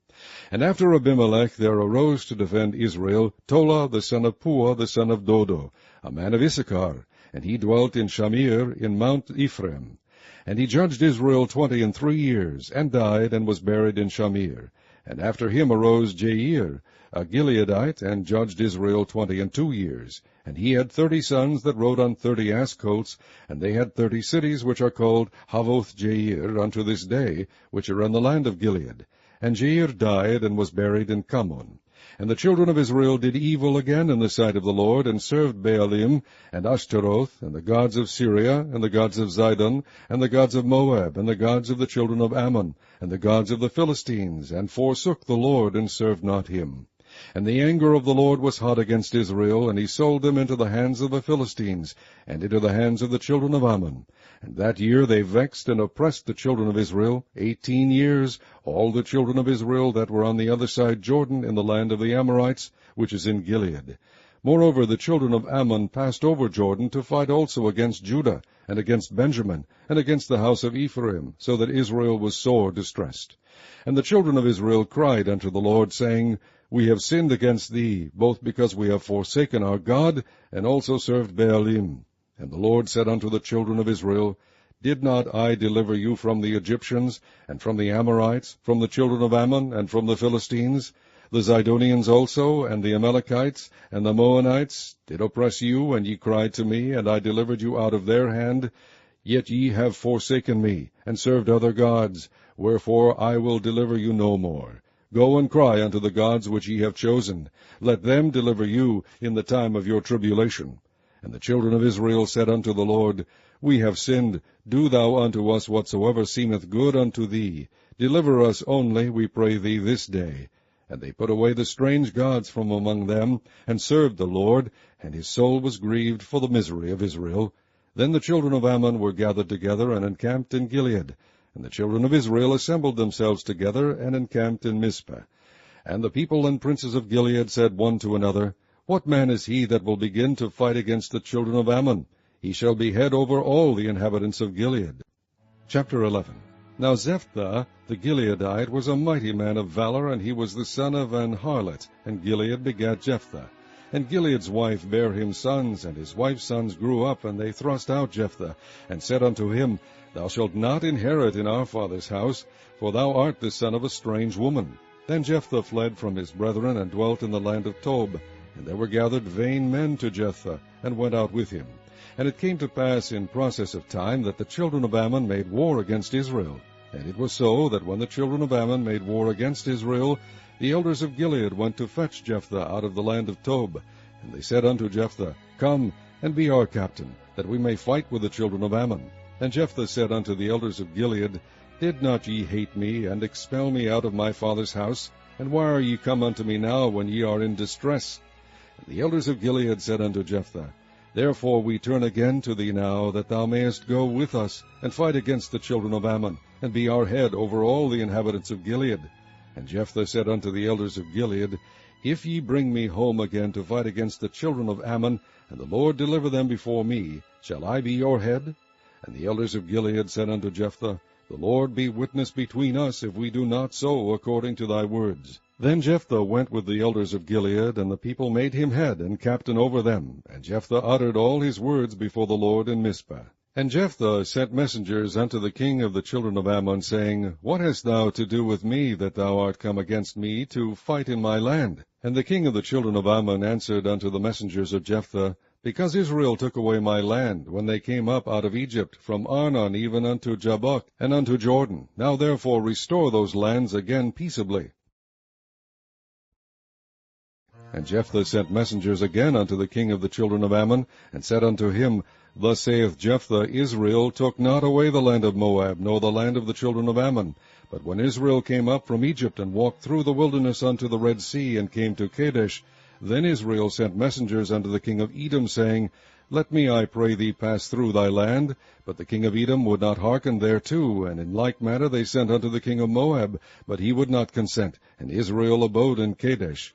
And after Abimelech there arose to defend Israel Tola the son of Puah the son of Dodo, a man of Issachar, and he dwelt in Shamir in Mount Ephraim. And he judged Israel 23 years, and died, and was buried in Shamir. And after him arose Jair, a Gileadite, and judged Israel 22 years. And he had 30 sons that rode on 30 ass colts, and they had 30 cities, which are called Havoth Jair unto this day, which are in the land of Gilead. And Jair died, and was buried in Kammon. And the children of Israel did evil again in the sight of the Lord, and served Baalim, and Ashtaroth, and the gods of Syria, and the gods of Zidon, and the gods of Moab, and the gods of the children of Ammon, and the gods of the Philistines, and forsook the Lord, and served not him. And the anger of the Lord was hot against Israel, and he sold them into the hands of the Philistines, and into the hands of the children of Ammon. And that year they vexed and oppressed the children of Israel 18 years, all the children of Israel that were on the other side Jordan, in the land of the Amorites, which is in Gilead. Moreover, the children of Ammon passed over Jordan to fight also against Judah, and against Benjamin, and against the house of Ephraim, so that Israel was sore distressed. And the children of Israel cried unto the Lord, saying, We have sinned against thee, both because we have forsaken our God, and also served Baalim. And the Lord said unto the children of Israel, Did not I deliver you from the Egyptians, and from the Amorites, from the children of Ammon, and from the Philistines? The Zidonians also, and the Amalekites, and the Moabites did oppress you, and ye cried to me, and I delivered you out of their hand. Yet ye have forsaken me, and served other gods, wherefore I will deliver you no more. Go and cry unto the gods which ye have chosen. Let them deliver you in the time of your tribulation. And the children of Israel said unto the Lord, We have sinned. Do thou unto us whatsoever seemeth good unto thee. Deliver us only, we pray thee, this day. And they put away the strange gods from among them, and served the Lord, and his soul was grieved for the misery of Israel. Then the children of Ammon were gathered together, and encamped in Gilead. And the children of Israel assembled themselves together, and encamped in Mizpah. And the people and princes of Gilead said one to another, What man is he that will begin to fight against the children of Ammon? He shall be head over all the inhabitants of Gilead. Chapter 11. Now Jephthah the Gileadite was a mighty man of valor, and he was the son of an harlot, and Gilead begat Jephthah. And Gilead's wife bare him sons, and his wife's sons grew up, and they thrust out Jephthah, and said unto him, Thou shalt not inherit in our father's house, for thou art the son of a strange woman. Then Jephthah fled from his brethren, and dwelt in the land of Tob. And there were gathered vain men to Jephthah, and went out with him. And it came to pass in process of time that the children of Ammon made war against Israel. And it was so that when the children of Ammon made war against Israel, the elders of Gilead went to fetch Jephthah out of the land of Tob. And they said unto Jephthah, Come, and be our captain, that we may fight with the children of Ammon. And Jephthah said unto the elders of Gilead, Did not ye hate me, and expel me out of my father's house? And why are ye come unto me now, when ye are in distress? And the elders of Gilead said unto Jephthah, Therefore we turn again to thee now, that thou mayest go with us, and fight against the children of Ammon, and be our head over all the inhabitants of Gilead. And Jephthah said unto the elders of Gilead, If ye bring me home again to fight against the children of Ammon, and the Lord deliver them before me, shall I be your head? And the elders of Gilead said unto Jephthah, The Lord be witness between us, if we do not so according to thy words. Then Jephthah went with the elders of Gilead, and the people made him head and captain over them. And Jephthah uttered all his words before the Lord in Mizpah. And Jephthah sent messengers unto the king of the children of Ammon, saying, What hast thou to do with me, that thou art come against me to fight in my land? And the king of the children of Ammon answered unto the messengers of Jephthah, because Israel took away my land, when they came up out of Egypt, from Arnon even unto Jabbok, and unto Jordan. Now therefore restore those lands again peaceably. And Jephthah sent messengers again unto the king of the children of Ammon, and said unto him, Thus saith Jephthah, Israel took not away the land of Moab, nor the land of the children of Ammon. But when Israel came up from Egypt, and walked through the wilderness unto the Red Sea, and came to Kadesh, then Israel sent messengers unto the king of Edom, saying, Let me, I pray thee, pass through thy land. But the king of Edom would not hearken thereto, and in like manner they sent unto the king of Moab, but he would not consent, and Israel abode in Kadesh.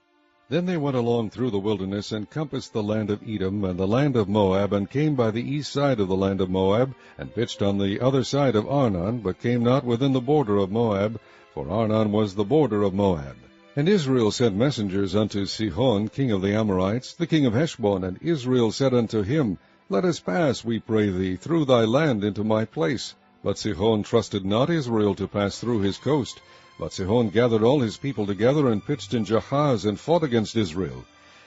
Then they went along through the wilderness, and compassed the land of Edom, and the land of Moab, and came by the east side of the land of Moab, and pitched on the other side of Arnon, but came not within the border of Moab, for Arnon was the border of Moab. And Israel sent messengers unto Sihon, king of the Amorites, the king of Heshbon, and Israel said unto him, Let us pass, we pray thee, through thy land into my place. But Sihon trusted not Israel to pass through his coast. But Sihon gathered all his people together, and pitched in Jahaz, and fought against Israel.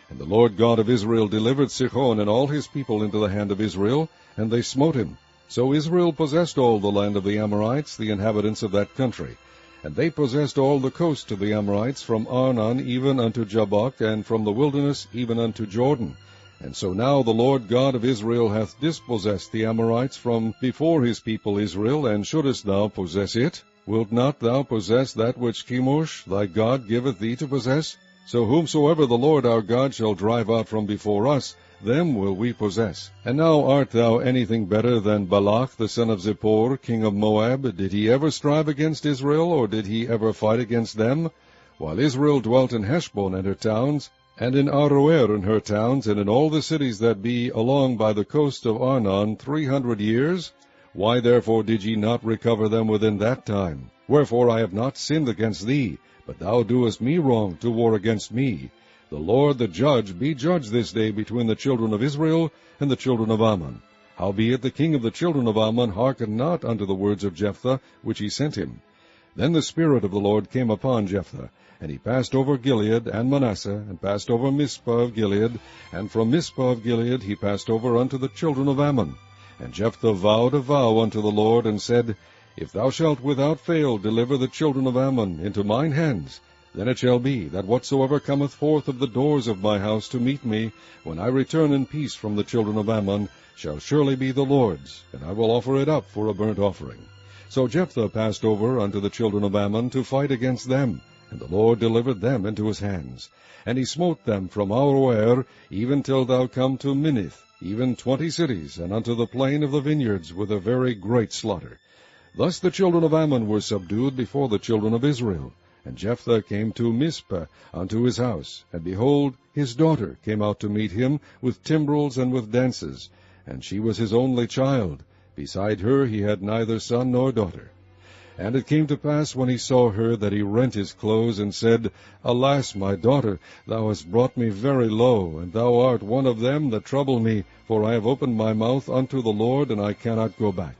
And the Lord God of Israel delivered Sihon and all his people into the hand of Israel, and they smote him. So Israel possessed all the land of the Amorites, the inhabitants of that country. And they possessed all the coast of the Amorites, from Arnon even unto Jabbok, and from the wilderness even unto Jordan. And so now the Lord God of Israel hath dispossessed the Amorites from before his people Israel, and shouldest thou possess it? Wilt not thou possess that which Chemosh thy God giveth thee to possess? So whomsoever the Lord our God shall drive out from before us, them will we possess. And now art thou anything better than Balak the son of Zippor, king of Moab? Did he ever strive against Israel, or did he ever fight against them? While Israel dwelt in Heshbon and her towns, and in Aroer and her towns, and in all the cities that be along by the coast of Arnon 300 years? Why therefore did ye not recover them within that time? Wherefore I have not sinned against thee, but thou doest me wrong to war against me. The Lord the judge be judge this day between the children of Israel and the children of Ammon. Howbeit the king of the children of Ammon hearkened not unto the words of Jephthah, which he sent him. Then the Spirit of the Lord came upon Jephthah, and he passed over Gilead and Manasseh, and passed over Mizpah of Gilead, and from Mizpah of Gilead he passed over unto the children of Ammon. And Jephthah vowed a vow unto the Lord, and said, If thou shalt without fail deliver the children of Ammon into mine hands, then it shall be, that whatsoever cometh forth of the doors of my house to meet me, when I return in peace from the children of Ammon, shall surely be the Lord's, and I will offer it up for a burnt offering. So Jephthah passed over unto the children of Ammon to fight against them, and the Lord delivered them into his hands. And he smote them from Aroer, even till thou come to Minnith, even 20 cities, and unto the plain of the vineyards, with a very great slaughter. Thus the children of Ammon were subdued before the children of Israel. And Jephthah came to Mizpah unto his house, and behold, his daughter came out to meet him with timbrels and with dances, and she was his only child. Beside her he had neither son nor daughter. And it came to pass, when he saw her, that he rent his clothes, and said, Alas, my daughter, thou hast brought me very low, and thou art one of them that trouble me, for I have opened my mouth unto the Lord, and I cannot go back.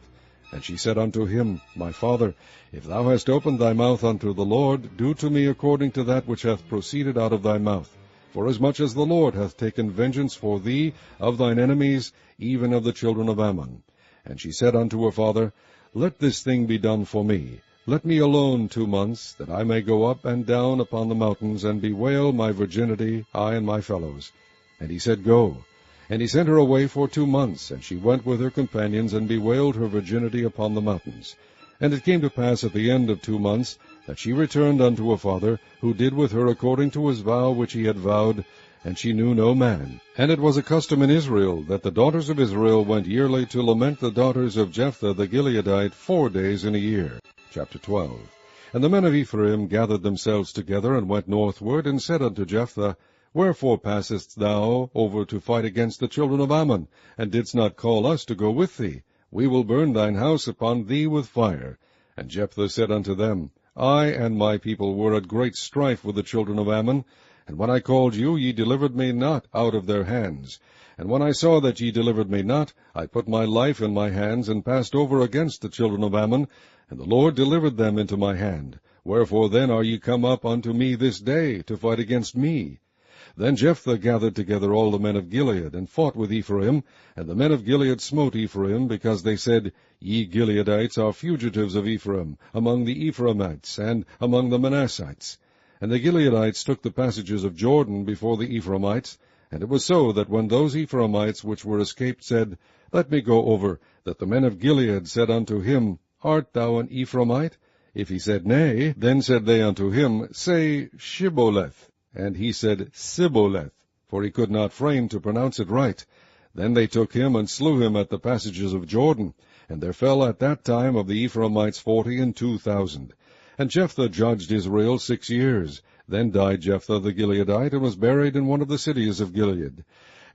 And she said unto him, My father, if thou hast opened thy mouth unto the Lord, do to me according to that which hath proceeded out of thy mouth. Forasmuch as the Lord hath taken vengeance for thee of thine enemies, even of the children of Ammon. And she said unto her father, Let this thing be done for me. Let me alone 2 months, that I may go up and down upon the mountains, and bewail my virginity, I and my fellows. And he said, Go. And he sent her away for 2 months, and she went with her companions, and bewailed her virginity upon the mountains. And it came to pass at the end of 2 months, that she returned unto her father, who did with her according to his vow which he had vowed, and she knew no man. And it was a custom in Israel, that the daughters of Israel went yearly to lament the daughters of Jephthah the Gileadite 4 days in a year. Chapter 12. And the men of Ephraim gathered themselves together, and went northward, and said unto Jephthah, Wherefore passest thou over to fight against the children of Ammon, and didst not call us to go with thee? We will burn thine house upon thee with fire. And Jephthah said unto them, I and my people were at great strife with the children of Ammon, and when I called you, ye delivered me not out of their hands. And when I saw that ye delivered me not, I put my life in my hands, and passed over against the children of Ammon, and the Lord delivered them into my hand. Wherefore then are ye come up unto me this day, to fight against me? Then Jephthah gathered together all the men of Gilead, and fought with Ephraim, and the men of Gilead smote Ephraim, because they said, Ye Gileadites are fugitives of Ephraim, among the Ephraimites, and among the Manassites. And the Gileadites took the passages of Jordan before the Ephraimites. And it was so that when those Ephraimites which were escaped said, Let me go over, that the men of Gilead said unto him, Art thou an Ephraimite? If he said, Nay, then said they unto him, Say, Shibboleth. And he said, Sibboleth, for he could not frame to pronounce it right. Then they took him and slew him at the passages of Jordan. And there fell at that time of the Ephraimites 42,000. And Jephthah judged Israel 6 years. Then died Jephthah the Gileadite, and was buried in one of the cities of Gilead.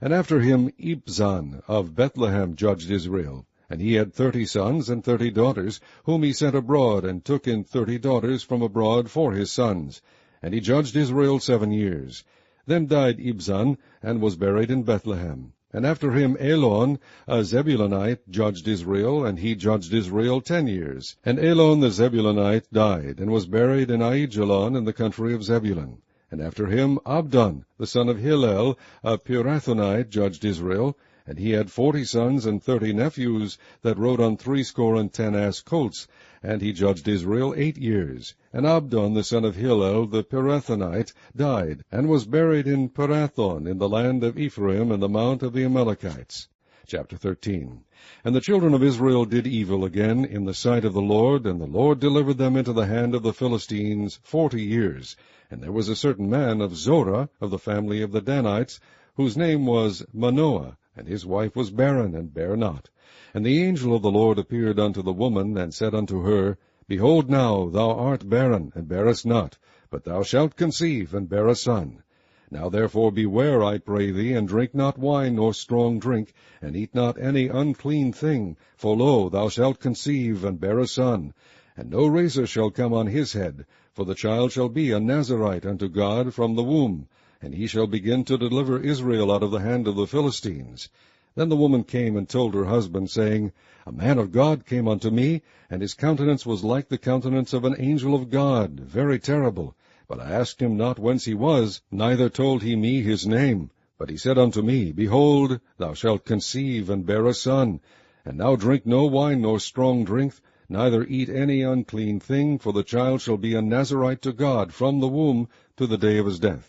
And after him Ibzan of Bethlehem judged Israel. And he had 30 sons and 30 daughters, whom he sent abroad, and took in 30 daughters from abroad for his sons. And he judged Israel 7 years. Then died Ibzan, and was buried in Bethlehem. And after him Elon, a Zebulunite, judged Israel, and he judged Israel 10 years. And Elon the Zebulunite died, and was buried in Aijalon in the country of Zebulun. And after him Abdon, the son of Hillel, a Pirathonite, judged Israel, and he had 40 sons and 30 nephews that rode on 60 ass colts, and he judged Israel 8 years. And Abdon, the son of Hillel, the Pirathonite, died, and was buried in Pirathon, in the land of Ephraim, in the mount of the Amalekites. Chapter 13. And the children of Israel did evil again in the sight of the Lord, and the Lord delivered them into the hand of the Philistines 40 years. And there was a certain man of Zorah, of the family of the Danites, whose name was Manoah, and his wife was barren, and bare not. And the angel of the Lord appeared unto the woman, and said unto her, Behold now, thou art barren, and bearest not, but thou shalt conceive, and bear a son. Now therefore beware, I pray thee, and drink not wine nor strong drink, and eat not any unclean thing, for lo, thou shalt conceive, and bear a son. And no razor shall come on his head, for the child shall be a Nazarite unto God from the womb, and he shall begin to deliver Israel out of the hand of the Philistines. Then the woman came and told her husband, saying, A man of God came unto me, and his countenance was like the countenance of an angel of God, very terrible. But I asked him not whence he was, neither told he me his name. But he said unto me, Behold, thou shalt conceive, and bear a son. And now drink no wine nor strong drink, neither eat any unclean thing, for the child shall be a Nazarite to God from the womb to the day of his death.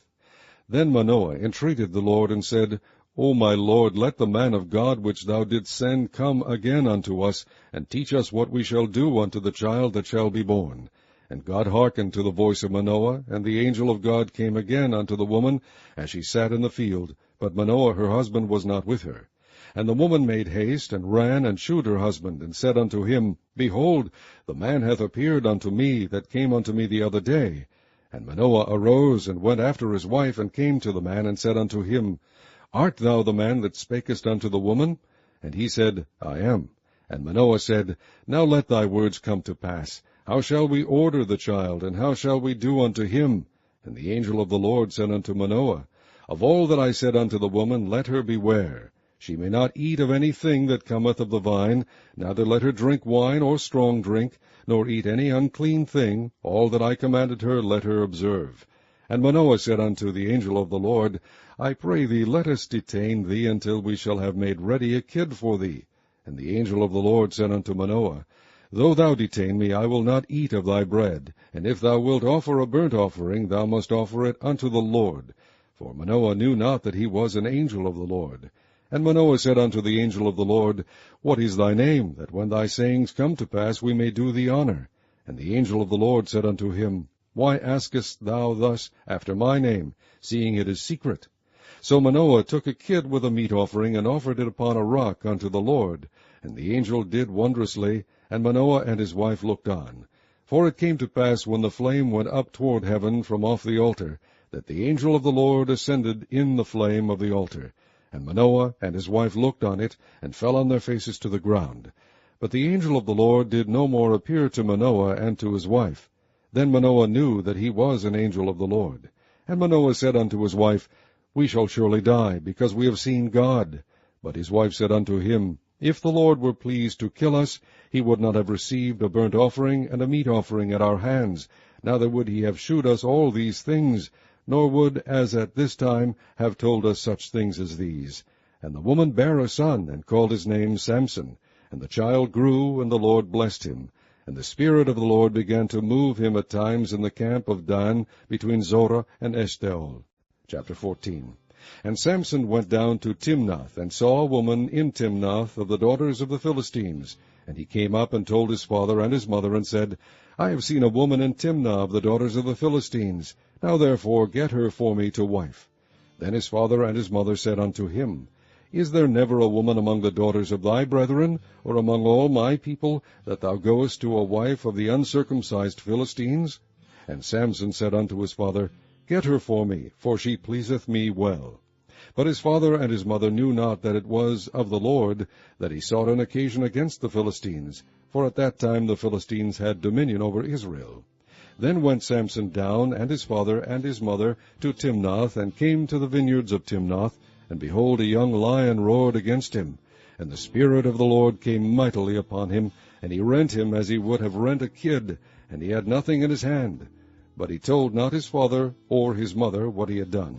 Then Manoah entreated the Lord, and said, O my Lord, let the man of God which thou didst send come again unto us, and teach us what we shall do unto the child that shall be born. And God hearkened to the voice of Manoah, and the angel of God came again unto the woman, as she sat in the field, but Manoah her husband was not with her. And the woman made haste, and ran, and shewed her husband, and said unto him, Behold, the man hath appeared unto me, that came unto me the other day. And Manoah arose, and went after his wife, and came to the man, and said unto him, Art thou the man that spakest unto the woman? And he said, I am. And Manoah said, Now let thy words come to pass. How shall we order the child, and how shall we do unto him? And the angel of the Lord said unto Manoah, Of all that I said unto the woman, let her beware. She may not eat of any thing that cometh of the vine, neither let her drink wine or strong drink, nor eat any unclean thing. All that I commanded her let her observe. And Manoah said unto the angel of the Lord, I pray thee, let us detain thee until we shall have made ready a kid for thee. And the angel of the Lord said unto Manoah, Though thou detain me, I will not eat of thy bread. And if thou wilt offer a burnt offering, thou must offer it unto the Lord. For Manoah knew not that he was an angel of the Lord. And Manoah said unto the angel of the Lord, What is thy name, that when thy sayings come to pass we may do thee honor? And the angel of the Lord said unto him, Why askest thou thus after my name, seeing it is secret? So Manoah took a kid with a meat offering, and offered it upon a rock unto the Lord. And the angel did wondrously, and Manoah and his wife looked on. For it came to pass, when the flame went up toward heaven from off the altar, that the angel of the Lord ascended in the flame of the altar. And Manoah and his wife looked on it, and fell on their faces to the ground. But the angel of the Lord did no more appear to Manoah and to his wife. Then Manoah knew that he was an angel of the Lord. And Manoah said unto his wife, We shall surely die, because we have seen God. But his wife said unto him, If the Lord were pleased to kill us, he would not have received a burnt offering and a meat offering at our hands, neither would he have shewed us all these things. nor would, as at this time, have told us such things as these. And the woman bare a son, and called his name Samson. And the child grew, and the Lord blessed him. And the Spirit of the Lord began to move him at times in the camp of Dan, between Zorah and Eshtaol. Chapter 14. And Samson went down to Timnath, and saw a woman in Timnath of the daughters of the Philistines. And he came up and told his father and his mother, and said, I have seen a woman in Timnah of the daughters of the Philistines. Now therefore get her for me to wife. Then his father and his mother said unto him, Is there never a woman among the daughters of thy brethren, or among all my people, that thou goest to a wife of the uncircumcised Philistines? And Samson said unto his father, Get her for me, for she pleaseth me well. But his father and his mother knew not that it was of the Lord that he sought an occasion against the Philistines, for at that time the Philistines had dominion over Israel. Then went Samson down, and his father and his mother, to Timnath, and came to the vineyards of Timnath, and behold, a young lion roared against him. And the Spirit of the Lord came mightily upon him, and he rent him as he would have rent a kid, and he had nothing in his hand. But he told not his father or his mother what he had done.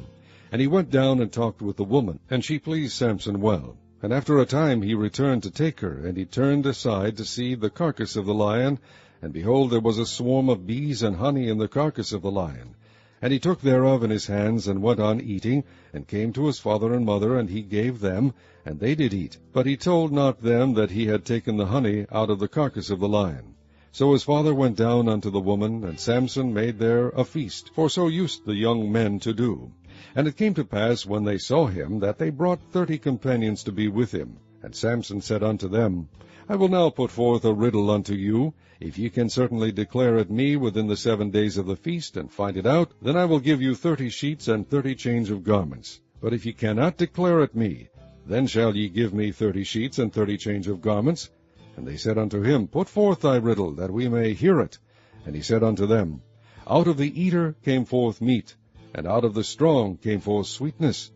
And he went down and talked with the woman, and she pleased Samson well. And after a time he returned to take her, and he turned aside to see the carcass of the lion, and behold, there was a swarm of bees and honey in the carcass of the lion. And he took thereof in his hands, and went on eating, and came to his father and mother, and he gave them, and they did eat. But he told not them that he had taken the honey out of the carcass of the lion. So his father went down unto the woman, and Samson made there a feast, for so used the young men to do. And it came to pass, when they saw him, that they brought 30 companions to be with him. And Samson said unto them, I will now put forth a riddle unto you. If ye can certainly declare it me within the 7 days of the feast, and find it out, then I will give you 30 sheets and 30 change of garments. But if ye cannot declare it me, then shall ye give me 30 sheets and 30 change of garments. And they said unto him, Put forth thy riddle, that we may hear it. And he said unto them, Out of the eater came forth meat, and out of the strong came forth sweetness.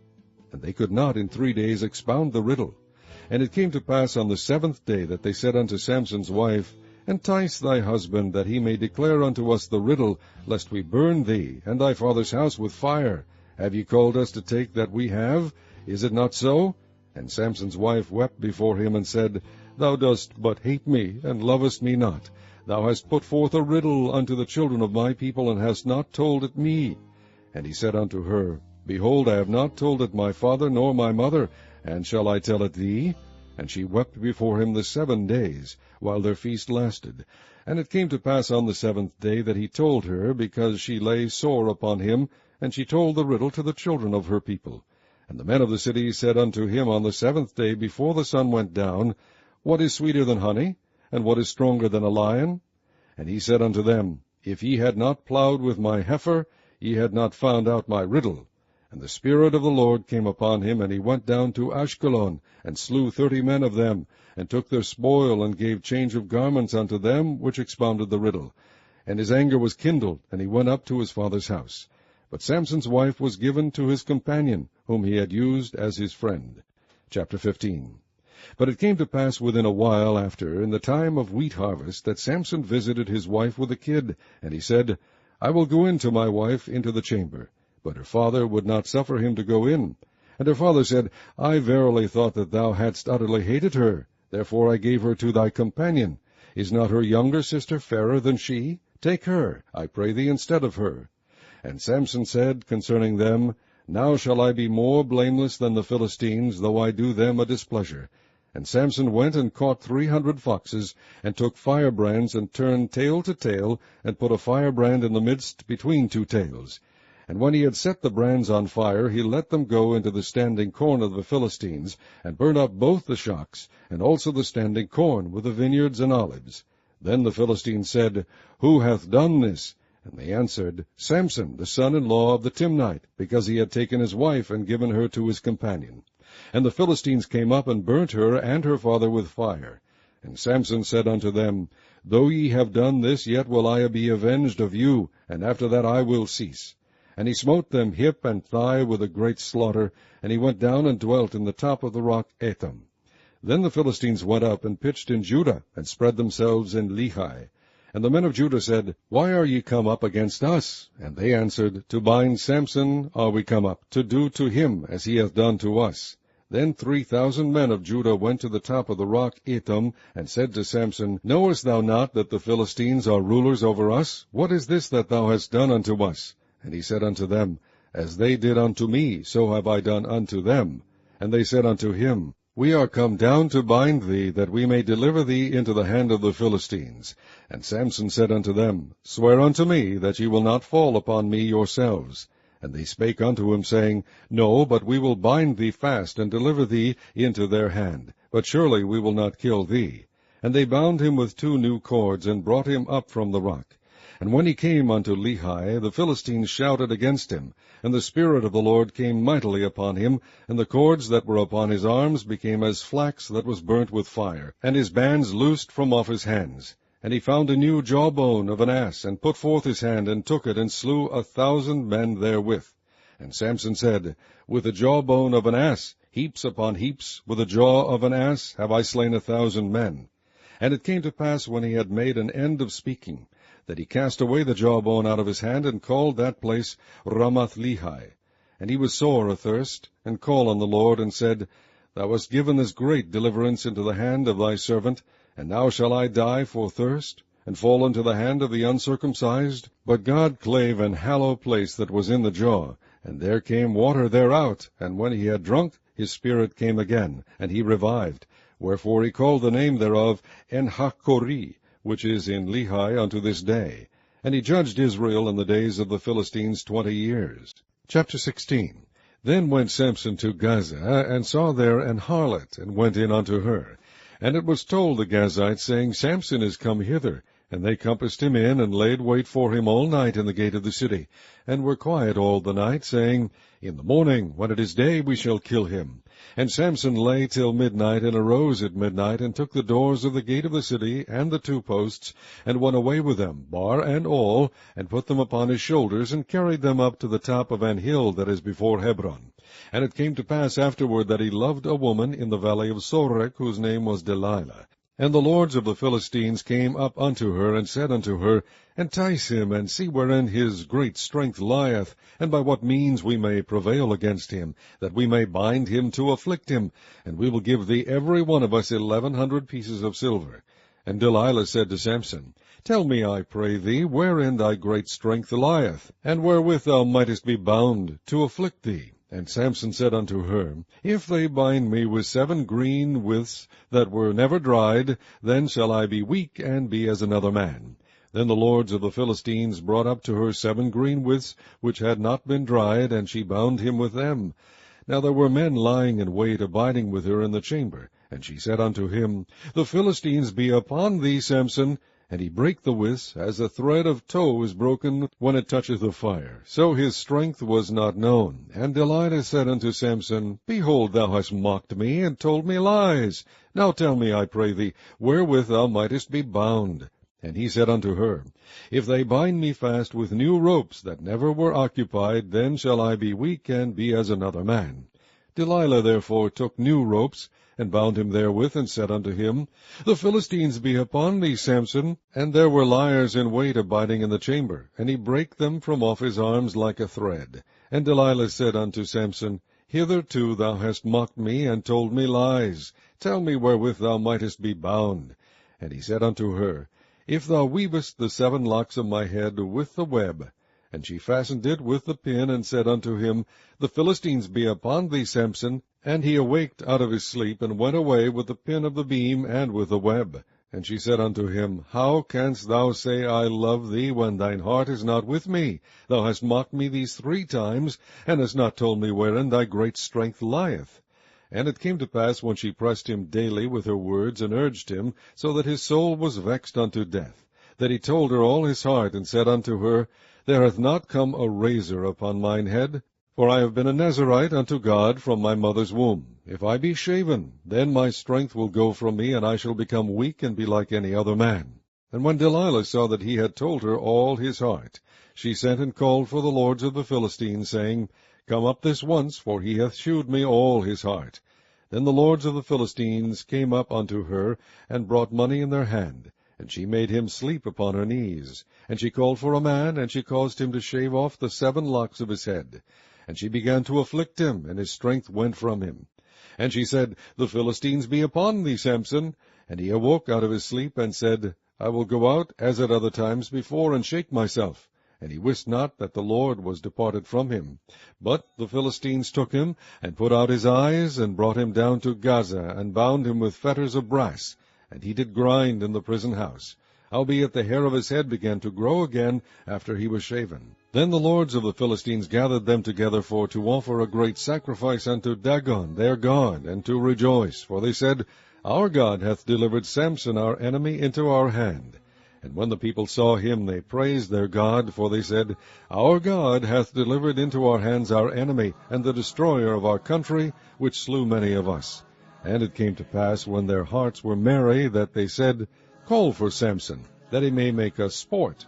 And they could not in 3 days expound the riddle. And it came to pass on the 7th day that they said unto Samson's wife, Entice thy husband, that he may declare unto us the riddle, lest we burn thee and thy father's house with fire. Have ye called us to take that we have? Is it not so? And Samson's wife wept before him, and said, Thou dost but hate me, and lovest me not. Thou hast put forth a riddle unto the children of my people, and hast not told it me. And he said unto her, Behold, I have not told it my father nor my mother, and shall I tell it thee? And she wept before him the 7 days, while their feast lasted. And it came to pass on the 7th day that he told her, because she lay sore upon him, and she told the riddle to the children of her people. And the men of the city said unto him on the 7th day, before the sun went down, What is sweeter than honey? And what is stronger than a lion? And he said unto them, If ye had not plowed with my heifer, ye had not found out my riddle. And the Spirit of the Lord came upon him, and he went down to Ashkelon, and slew 30 men of them, and took their spoil, and gave change of garments unto them which expounded the riddle. And his anger was kindled, and he went up to his father's house. But Samson's wife was given to his companion, whom he had used as his friend. Chapter 15. But it came to pass within a while after, in the time of wheat harvest, that Samson visited his wife with a kid. And he said, I will go in to my wife into the chamber. But her father would not suffer him to go in. And her father said, I verily thought that thou hadst utterly hated her. Therefore I gave her to thy companion. Is not her younger sister fairer than she? Take her, I pray thee, instead of her. And Samson said concerning them, Now shall I be more blameless than the Philistines, though I do them a displeasure. And Samson went and caught 300 foxes, and took firebrands, and turned tail to tail, and put a firebrand in the midst between 2 tails. And when he had set the brands on fire, he let them go into the standing corn of the Philistines, and burnt up both the shocks, and also the standing corn, with the vineyards and olives. Then the Philistines said, Who hath done this? And they answered, Samson, the son-in-law of the Timnite, because he had taken his wife, and given her to his companion. And the Philistines came up, and burnt her and her father with fire. And Samson said unto them, Though ye have done this, yet will I be avenged of you, and after that I will cease. And he smote them hip and thigh with a great slaughter, and he went down and dwelt in the top of the rock Etham. Then the Philistines went up and pitched in Judah, and spread themselves in Lehi. And the men of Judah said, Why are ye come up against us? And they answered, To bind Samson are we come up, to do to him as he hath done to us. Then 3,000 men of Judah went to the top of the rock Etam, and said to Samson, Knowest thou not that the Philistines are rulers over us? What is this that thou hast done unto us? And he said unto them, As they did unto me, so have I done unto them. And they said unto him, We are come down to bind thee, that we may deliver thee into the hand of the Philistines. And Samson said unto them, Swear unto me that ye will not fall upon me yourselves. And they spake unto him, saying, No, but we will bind thee fast, and deliver thee into their hand. But surely we will not kill thee. And they bound him with 2 new cords, and brought him up from the rock. And when he came unto Lehi, the Philistines shouted against him. And the Spirit of the Lord came mightily upon him, and the cords that were upon his arms became as flax that was burnt with fire, and his bands loosed from off his hands. And he found a new jawbone of an ass, and put forth his hand, and took it, and slew 1,000 men therewith. And Samson said, With the jawbone of an ass, heaps upon heaps, with the jaw of an ass, have I slain 1,000 men. And it came to pass, when he had made an end of speaking, that he cast away the jawbone out of his hand, and called that place Ramath-Lehi. And he was sore athirst, and called on the Lord, and said, Thou hast given this great deliverance into the hand of thy servant, and now shall I die for thirst, and fall into the hand of the uncircumcised? But God clave an hollow place that was in the jaw, and there came water thereout, and when he had drunk, his spirit came again, and he revived. Wherefore he called the name thereof En-hakkore, which is in Lehi unto this day. And he judged Israel in the days of the Philistines 20 years. Chapter 16. Then went Samson to Gaza, and saw there an harlot, and went in unto her. And it was told the Gazites, saying, Samson is come hither. And they compassed him in, and laid wait for him all night in the gate of the city, and were quiet all the night, saying, In the morning, when it is day, we shall kill him. And Samson lay till midnight, and arose at midnight, and took the doors of the gate of the city, and the 2 posts, and went away with them, bar and all, and put them upon his shoulders, and carried them up to the top of an hill that is before Hebron. And it came to pass afterward that he loved a woman in the valley of Sorek, whose name was Delilah. And the lords of the Philistines came up unto her, and said unto her, Entice him, and see wherein his great strength lieth, and by what means we may prevail against him, that we may bind him to afflict him, and we will give thee every one of us 1,100 pieces of silver. And Delilah said to Samson, Tell me, I pray thee, wherein thy great strength lieth, and wherewith thou mightest be bound to afflict thee. And Samson said unto her, If they bind me with 7 green withs that were never dried, then shall I be weak, and be as another man. Then the lords of the Philistines brought up to her 7 green withs, which had not been dried, and she bound him with them. Now there were men lying in wait, abiding with her in the chamber. And she said unto him, The Philistines be upon thee, Samson. And he brake the withs, as a thread of tow is broken when it toucheth the fire. So his strength was not known. And Delilah said unto Samson, Behold, thou hast mocked me, and told me lies. Now tell me, I pray thee, wherewith thou mightest be bound. And he said unto her, If they bind me fast with new ropes that never were occupied, then shall I be weak, and be as another man. Delilah therefore took new ropes, and bound him therewith, and said unto him, The Philistines be upon thee, Samson. And there were liers in wait abiding in the chamber, and he brake them from off his arms like a thread. And Delilah said unto Samson, Hitherto thou hast mocked me, and told me lies. Tell me wherewith thou mightest be bound. And he said unto her, If thou weavest the 7 locks of my head with the web. And she fastened it with the pin, and said unto him, The Philistines be upon thee, Samson. And he awaked out of his sleep, and went away with the pin of the beam, and with the web. And she said unto him, How canst thou say, I love thee, when thine heart is not with me? Thou hast mocked me these 3 times, and hast not told me wherein thy great strength lieth. And it came to pass, when she pressed him daily with her words, and urged him, so that his soul was vexed unto death, that he told her all his heart, and said unto her, There hath not come a razor upon mine head, for I have been a Nazarite unto God from my mother's womb. If I be shaven, then my strength will go from me, and I shall become weak, and be like any other man. And when Delilah saw that he had told her all his heart, she sent and called for the lords of the Philistines, saying, Come up this once, for he hath shewed me all his heart. Then the lords of the Philistines came up unto her, and brought money in their hand. And she made him sleep upon her knees. And she called for a man, and she caused him to shave off the 7 locks of his head. And she began to afflict him, and his strength went from him. And she said, The Philistines be upon thee, Samson. And he awoke out of his sleep, and said, I will go out, as at other times before, and shake myself. And he wist not that the Lord was departed from him. But the Philistines took him, and put out his eyes, and brought him down to Gaza, and bound him with fetters of brass. And he did grind in the prison house. Howbeit the hair of his head began to grow again after he was shaven. Then the lords of the Philistines gathered them together for to offer a great sacrifice unto Dagon their god, and to rejoice. For they said, Our God hath delivered Samson our enemy into our hand. And when the people saw him, they praised their God, for they said, Our God hath delivered into our hands our enemy, and the destroyer of our country, which slew many of us. And it came to pass, when their hearts were merry, that they said, Call for Samson, that he may make us sport.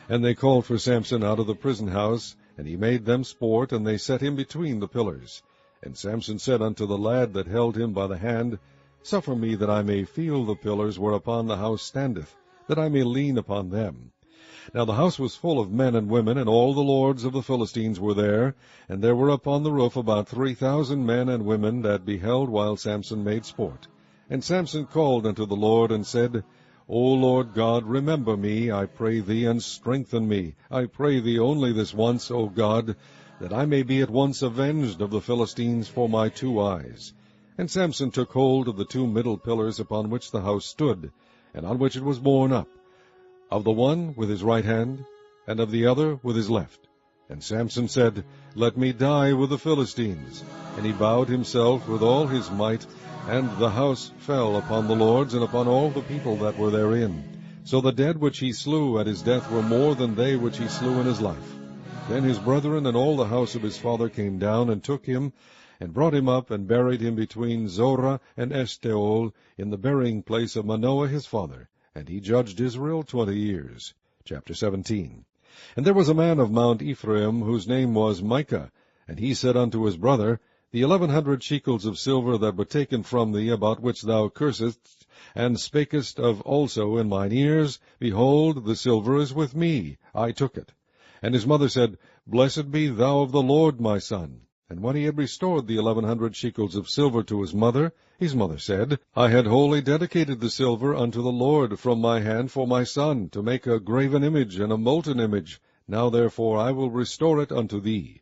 And they called for Samson out of the prison house, and he made them sport, and they set him between the pillars. And Samson said unto the lad that held him by the hand, Suffer me that I may feel the pillars whereupon the house standeth, that I may lean upon them. Now the house was full of men and women, and all the lords of the Philistines were there, and there were upon the roof about 3,000 men and women that beheld while Samson made sport. And Samson called unto the Lord, and said, O Lord God, remember me, I pray thee, and strengthen me. I pray thee only this once, O God, that I may be at once avenged of the Philistines for my 2 eyes. And Samson took hold of the 2 middle pillars upon which the house stood, and on which it was borne up, of the one with his right hand, and of the other with his left. And Samson said, Let me die with the Philistines. And he bowed himself with all his might, and the house fell upon the lords, and upon all the people that were therein. So the dead which he slew at his death were more than they which he slew in his life. Then his brethren and all the house of his father came down, and took him, and brought him up, and buried him between Zorah and Eshtaol, in the burying place of Manoah his father. And he judged Israel 20 years. Chapter 17. And there was a man of Mount Ephraim, whose name was Micah. And he said unto his brother, The 1,100 shekels of silver that were taken from thee, about which thou cursedst, and spakest of also in mine ears, behold, the silver is with me, I took it. And his mother said, Blessed be thou of the Lord, my son. And when he had restored the 1,100 shekels of silver to his mother said, I had wholly dedicated the silver unto the Lord from my hand for my son, to make a graven image and a molten image. Now therefore I will restore it unto thee.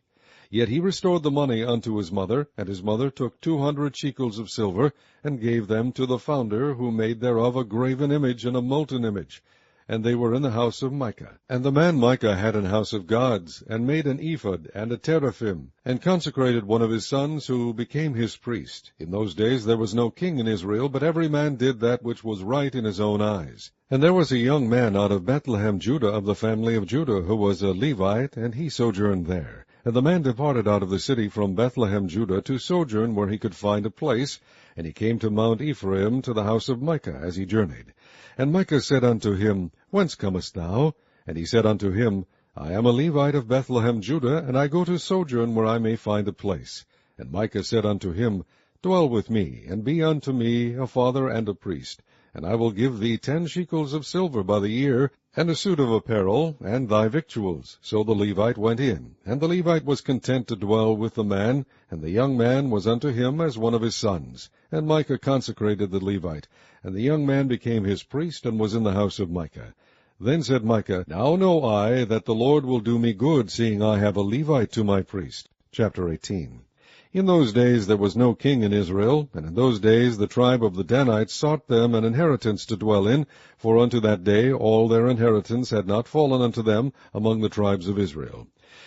Yet he restored the money unto his mother, and his mother took 200 shekels of silver, and gave them to the founder, who made thereof a graven image and a molten image. And they were in the house of Micah. And the man Micah had an house of gods, and made an ephod and a teraphim, and consecrated one of his sons, who became his priest. In those days there was no king in Israel, but every man did that which was right in his own eyes. And there was a young man out of Bethlehem, Judah, of the family of Judah, who was a Levite, and he sojourned there. And the man departed out of the city from Bethlehem, Judah, to sojourn where he could find a place, and he came to Mount Ephraim, to the house of Micah, as he journeyed. And Micah said unto him, Whence comest thou? And he said unto him, I am a Levite of Bethlehem, Judah, and I go to sojourn where I may find a place. And Micah said unto him, Dwell with me, and be unto me a father and a priest. And I will give thee 10 shekels of silver by the year, and a suit of apparel, and thy victuals. So the Levite went in, and the Levite was content to dwell with the man, and the young man was unto him as one of his sons. And Micah consecrated the Levite, and the young man became his priest, and was in the house of Micah. Then said Micah, Now know I that the Lord will do me good, seeing I have a Levite to my priest. Chapter 18. In those days there was no king in Israel, and in those days the tribe of the Danites sought them an inheritance to dwell in, for unto that day all their inheritance had not fallen unto them among the tribes of Israel.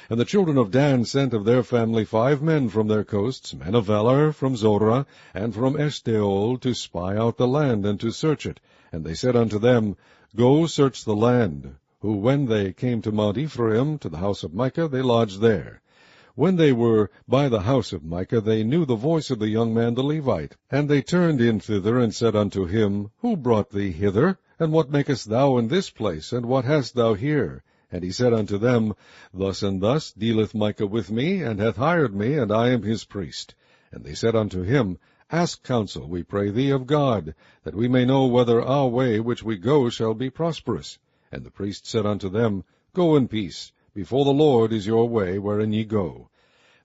And the children of Dan sent of their family 5 men from their coasts, men of valor, from Zorah, and from Eshtaol, to spy out the land, and to search it. And they said unto them, Go search the land. Who, when they came to Mount Ephraim, to the house of Micah, they lodged there. When they were by the house of Micah, they knew the voice of the young man the Levite. And they turned in thither, and said unto him, Who brought thee hither? And what makest thou in this place? And what hast thou here? And he said unto them, Thus and thus dealeth Micah with me, and hath hired me, and I am his priest. And they said unto him, Ask counsel, we pray thee, of God, that we may know whether our way which we go shall be prosperous. And the priest said unto them, Go in peace, before the Lord is your way wherein ye go.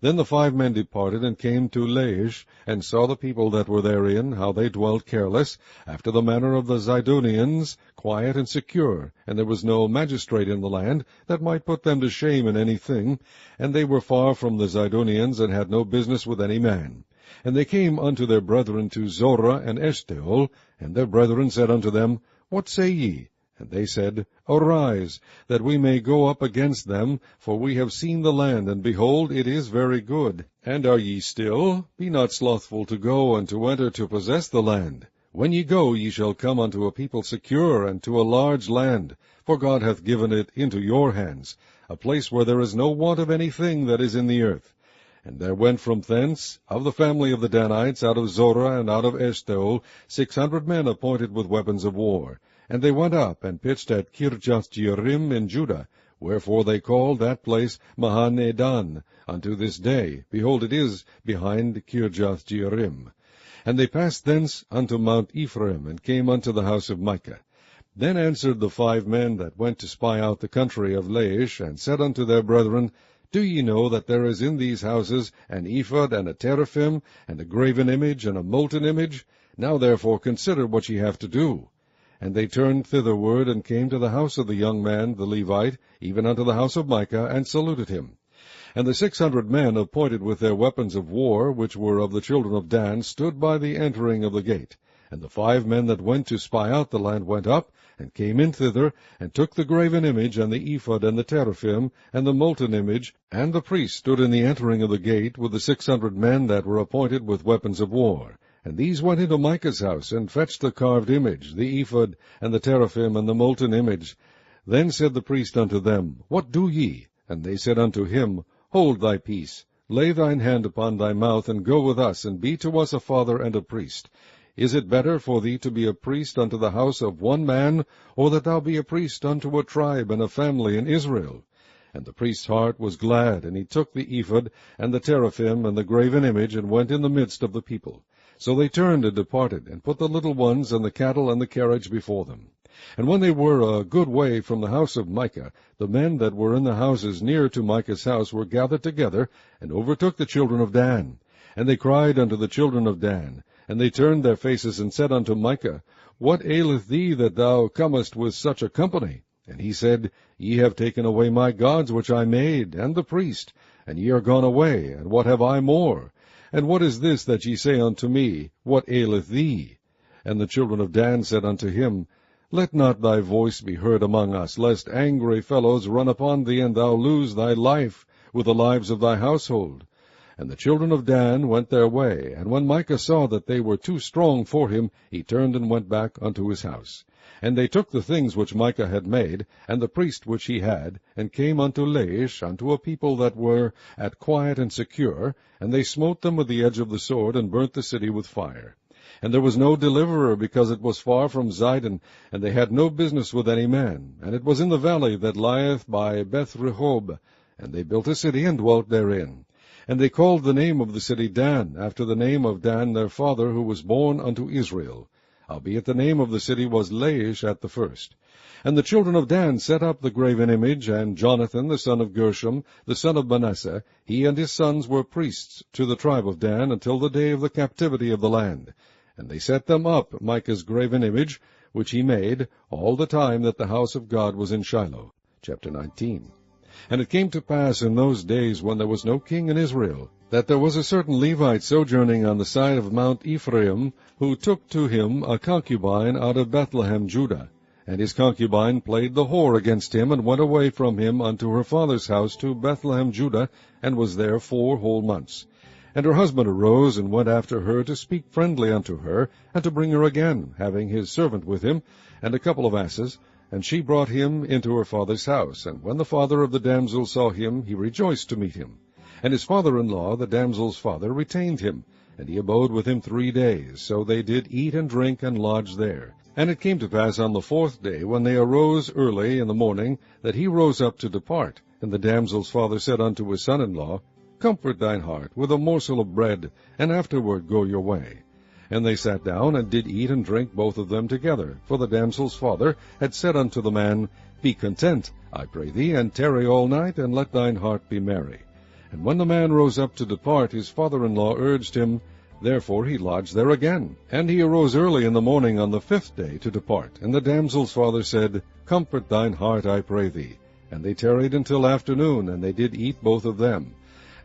Then the 5 men departed, and came to Laish, and saw the people that were therein, how they dwelt careless, after the manner of the Zidonians, quiet and secure, and there was no magistrate in the land that might put them to shame in any thing, and they were far from the Zidonians, and had no business with any man. And they came unto their brethren to Zorah and Eshtaol, and their brethren said unto them, What say ye? And they said, Arise, that we may go up against them, for we have seen the land, and behold, it is very good. And are ye still? Be not slothful to go and to enter to possess the land. When ye go, ye shall come unto a people secure, and to a large land, for God hath given it into your hands, a place where there is no want of anything that is in the earth. And there went from thence, of the family of the Danites, out of Zorah and out of Eshtaol, 600 men appointed with weapons of war. And they went up, and pitched at Kirjath-jearim in Judah, wherefore they called that place Mahanedan unto this day. Behold, it is behind Kirjath-jearim. And they passed thence unto Mount Ephraim, and came unto the house of Micah. Then answered the 5 men that went to spy out the country of Laish, and said unto their brethren, Do ye know that there is in these houses an ephod, and a teraphim, and a graven image, and a molten image? Now therefore consider what ye have to do. And they turned thitherward, and came to the house of the young man, the Levite, even unto the house of Micah, and saluted him. And the 600 men appointed with their weapons of war, which were of the children of Dan, stood by the entering of the gate. And the 5 men that went to spy out the land went up, and came in thither, and took the graven image, and the ephod, and the teraphim, and the molten image, and the priest stood in the entering of the gate, with the 600 men that were appointed with weapons of war. And these went into Micah's house, and fetched the carved image, the ephod, and the teraphim, and the molten image. Then said the priest unto them, What do ye? And they said unto him, Hold thy peace, lay thine hand upon thy mouth, and go with us, and be to us a father and a priest. Is it better for thee to be a priest unto the house of one man, or that thou be a priest unto a tribe and a family in Israel? And the priest's heart was glad, and he took the ephod, and the teraphim, and the graven image, and went in the midst of the people. So they turned and departed, and put the little ones and the cattle and the carriage before them. And when they were a good way from the house of Micah, the men that were in the houses near to Micah's house were gathered together, and overtook the children of Dan. And they cried unto the children of Dan, and they turned their faces, and said unto Micah, What aileth thee that thou comest with such a company? And he said, Ye have taken away my gods which I made, and the priest, and ye are gone away, and what have I more? And what is this that ye say unto me, What aileth thee? And the children of Dan said unto him, Let not thy voice be heard among us, lest angry fellows run upon thee, and thou lose thy life with the lives of thy household. And the children of Dan went their way, and when Micah saw that they were too strong for him, he turned and went back unto his house. And they took the things which Micah had made, and the priest which he had, and came unto Laish, unto a people that were at quiet and secure, and they smote them with the edge of the sword, and burnt the city with fire. And there was no deliverer, because it was far from Zidon, and they had no business with any man. And it was in the valley that lieth by Beth-rehob. And they built a city, and dwelt therein. And they called the name of the city Dan, after the name of Dan their father, who was born unto Israel. Howbeit the name of the city was Laish at the first. And the children of Dan set up the graven image, and Jonathan the son of Gershom, the son of Manasseh, he and his sons were priests to the tribe of Dan, until the day of the captivity of the land. And they set them up, Micah's graven image, which he made, all the time that the house of God was in Shiloh. Chapter 19. And it came to pass in those days, when there was no king in Israel, that there was a certain Levite sojourning on the side of Mount Ephraim, who took to him a concubine out of Bethlehem, Judah. And his concubine played the whore against him, and went away from him unto her father's house to Bethlehem, Judah, and was there 4 whole months. And her husband arose, and went after her to speak friendly unto her, and to bring her again, having his servant with him, and a couple of asses. And she brought him into her father's house. And when the father of the damsel saw him, he rejoiced to meet him. And his father-in-law, the damsel's father, retained him, and he abode with him 3 days. So they did eat and drink, and lodge there. And it came to pass on the 4th day, when they arose early in the morning, that he rose up to depart. And the damsel's father said unto his son-in-law, Comfort thine heart with a morsel of bread, and afterward go your way. And they sat down, and did eat and drink both of them together. For the damsel's father had said unto the man, Be content, I pray thee, and tarry all night, and let thine heart be merry. And when the man rose up to depart, his father-in-law urged him. Therefore he lodged there again. And he arose early in the morning on the 5th day to depart. And the damsel's father said, Comfort thine heart, I pray thee. And they tarried until afternoon, and they did eat both of them.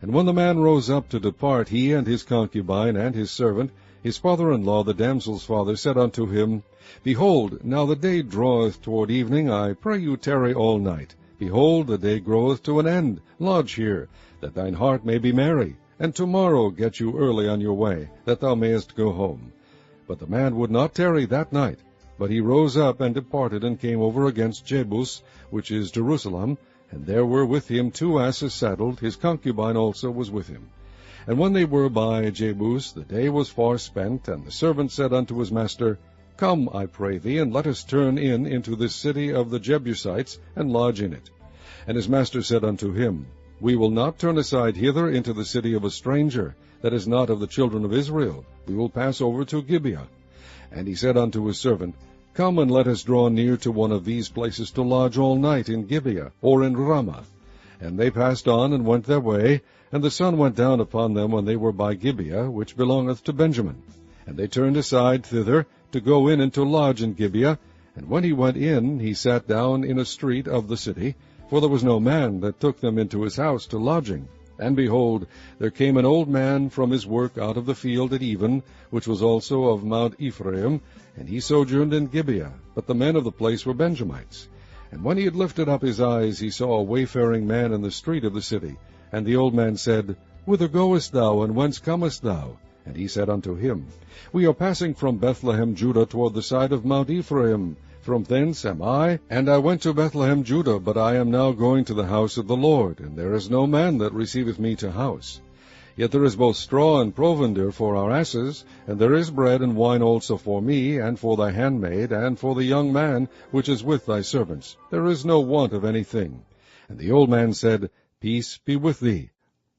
And when the man rose up to depart, he and his concubine and his servant, his father-in-law, the damsel's father, said unto him, Behold, now the day draweth toward evening, I pray you tarry all night. Behold, the day groweth to an end. Lodge here, that thine heart may be merry. And tomorrow get you early on your way, that thou mayest go home. But the man would not tarry that night, but he rose up and departed, and came over against Jebus, which is Jerusalem, and there were with him 2 asses saddled, his concubine also was with him. And when they were by Jebus, the day was far spent, and the servant said unto his master, Come, I pray thee, and let us turn in into this city of the Jebusites, and lodge in it. And his master said unto him, We will not turn aside hither into the city of a stranger, that is not of the children of Israel. We will pass over to Gibeah. And he said unto his servant, Come, and let us draw near to one of these places to lodge all night in Gibeah, or in Ramah. And they passed on, and went their way, and the sun went down upon them when they were by Gibeah, which belongeth to Benjamin. And they turned aside thither, to go in and to lodge in Gibeah. And when he went in, he sat down in a street of the city, for there was no man that took them into his house to lodging. And behold, there came an old man from his work out of the field at even, which was also of Mount Ephraim, and he sojourned in Gibeah. But the men of the place were Benjamites. And when he had lifted up his eyes, he saw a wayfaring man in the street of the city. And the old man said, Whither goest thou, and whence comest thou? And he said unto him, We are passing from Bethlehem, Judah, toward the side of Mount Ephraim. From thence am I, and I went to Bethlehem, Judah, but I am now going to the house of the Lord, and there is no man that receiveth me to house. Yet there is both straw and provender for our asses, and there is bread and wine also for me, and for thy handmaid, and for the young man which is with thy servants. There is no want of anything. And the old man said, Peace be with thee.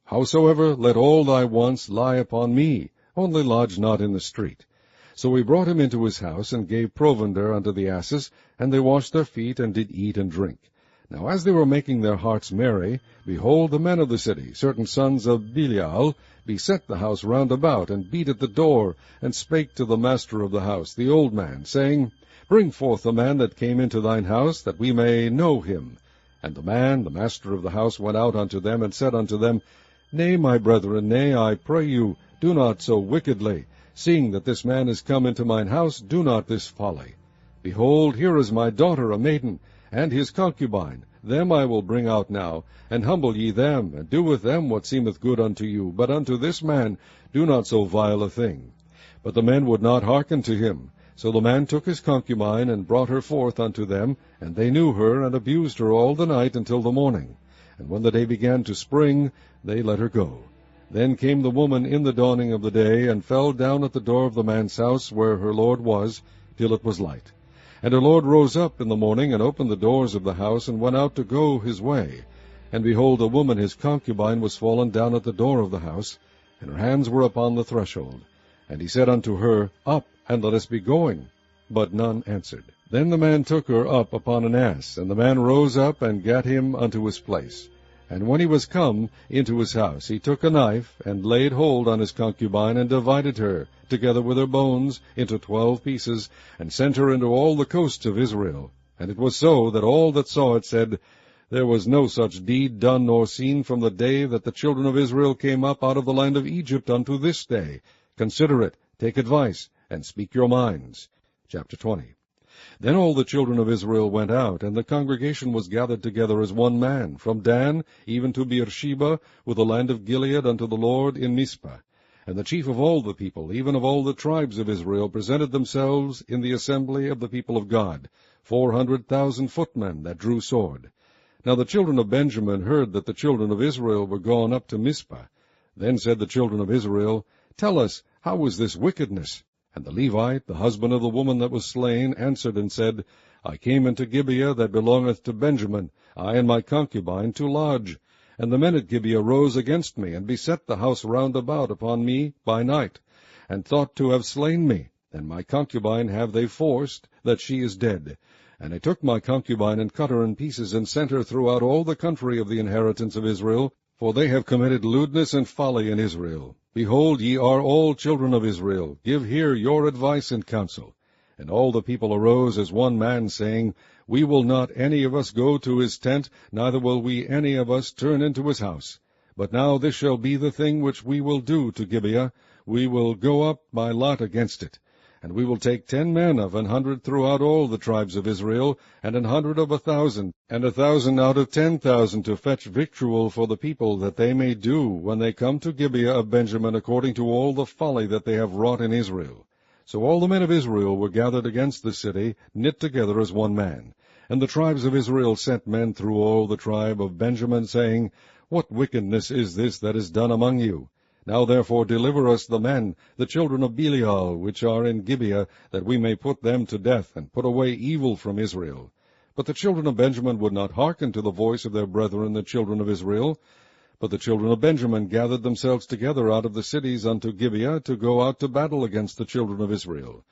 Howsoever, let all thy wants lie upon me, only lodge not in the street. So we brought him into his house, and gave provender unto the asses, and they washed their feet, and did eat and drink. Now as they were making their hearts merry, behold, the men of the city, certain sons of Belial, beset the house round about, and beat at the door, and spake to the master of the house, the old man, saying, Bring forth the man that came into thine house, that we may know him. And the man, the master of the house, went out unto them, and said unto them, Nay, my brethren, nay, I pray you, do not so wickedly. Seeing that this man is come into mine house, do not this folly. Behold, here is my daughter, a maiden, and his concubine. Them I will bring out now, and humble ye them, and do with them what seemeth good unto you. But unto this man do not so vile a thing. But the men would not hearken to him. So the man took his concubine, and brought her forth unto them, and they knew her, and abused her all the night until the morning. And when the day began to spring, they let her go. Then came the woman in the dawning of the day, and fell down at the door of the man's house where her lord was, till it was light. And her lord rose up in the morning, and opened the doors of the house, and went out to go his way. And behold, the woman his concubine was fallen down at the door of the house, and her hands were upon the threshold. And he said unto her, Up, and let us be going. But none answered. Then the man took her up upon an ass, and the man rose up, and gat him unto his place. And when he was come into his house, he took a knife, and laid hold on his concubine, and divided her, together with her bones, into 12 pieces, and sent her into all the coasts of Israel. And it was so, that all that saw it said, There was no such deed done nor seen from the day that the children of Israel came up out of the land of Egypt unto this day. Consider it, take advice, and speak your minds. Chapter 20. Then all the children of Israel went out, and the congregation was gathered together as one man, from Dan even to Beersheba, with the land of Gilead, unto the Lord in Mizpah. And the chief of all the people, even of all the tribes of Israel, presented themselves in the assembly of the people of God, 400,000 footmen that drew sword. Now the children of Benjamin heard that the children of Israel were gone up to Mizpah. Then said the children of Israel, Tell us, how is this wickedness? And the Levite, the husband of the woman that was slain, answered and said, I came into Gibeah that belongeth to Benjamin, I and my concubine, to lodge. And the men at Gibeah rose against me, and beset the house round about upon me by night. and thought to have slain me. And my concubine have they forced, that she is dead. And I took my concubine, and cut her in pieces, and sent her throughout all the country of the inheritance of Israel, for they have committed lewdness and folly in Israel. Behold, ye are all children of Israel. Give here your advice and counsel. And all the people arose as one man, saying, We will not any of us go to his tent, neither will we any of us turn into his house. But now this shall be the thing which we will do to Gibeah. We will go up by lot against it. And we will take 10 men of 100 throughout all the tribes of Israel, and 100 of 1,000, and 1,000 out of 10,000, to fetch victual for the people, that they may do, when they come to Gibeah of Benjamin, according to all the folly that they have wrought in Israel. So all the men of Israel were gathered against the city, knit together as one man. And the tribes of Israel sent men through all the tribe of Benjamin, saying, What wickedness is this that is done among you? Now therefore deliver us the men, the children of Belial, which are in Gibeah, that we may put them to death, and put away evil from Israel. But the children of Benjamin would not hearken to the voice of their brethren the children of Israel. But the children of Benjamin gathered themselves together out of the cities unto Gibeah, to go out to battle against the children of Israel.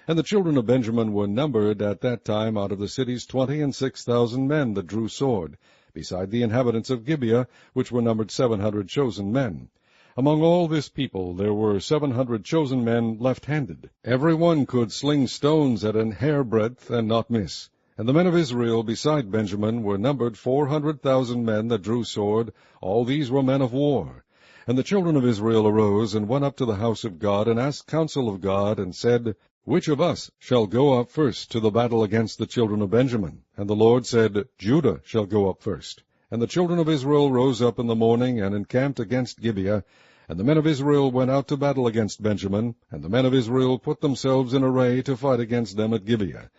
And the children of Benjamin were numbered at that time out of the cities 26,000 men that drew sword, beside the inhabitants of Gibeah, which were numbered 700 chosen men. Among all this people there were 700 chosen men left-handed. Every one could sling stones at an hairbreadth, and not miss. And the men of Israel beside Benjamin were numbered 400,000 men that drew sword. All these were men of war. And the children of Israel arose, and went up to the house of God, and asked counsel of God, and said, Which of us shall go up first to the battle against the children of Benjamin? And the Lord said, Judah shall go up first. And the children of Israel rose up in the morning, and encamped against Gibeah. And the men of Israel went out to battle against Benjamin, and the men of Israel put themselves in array to fight against them at Gibeah.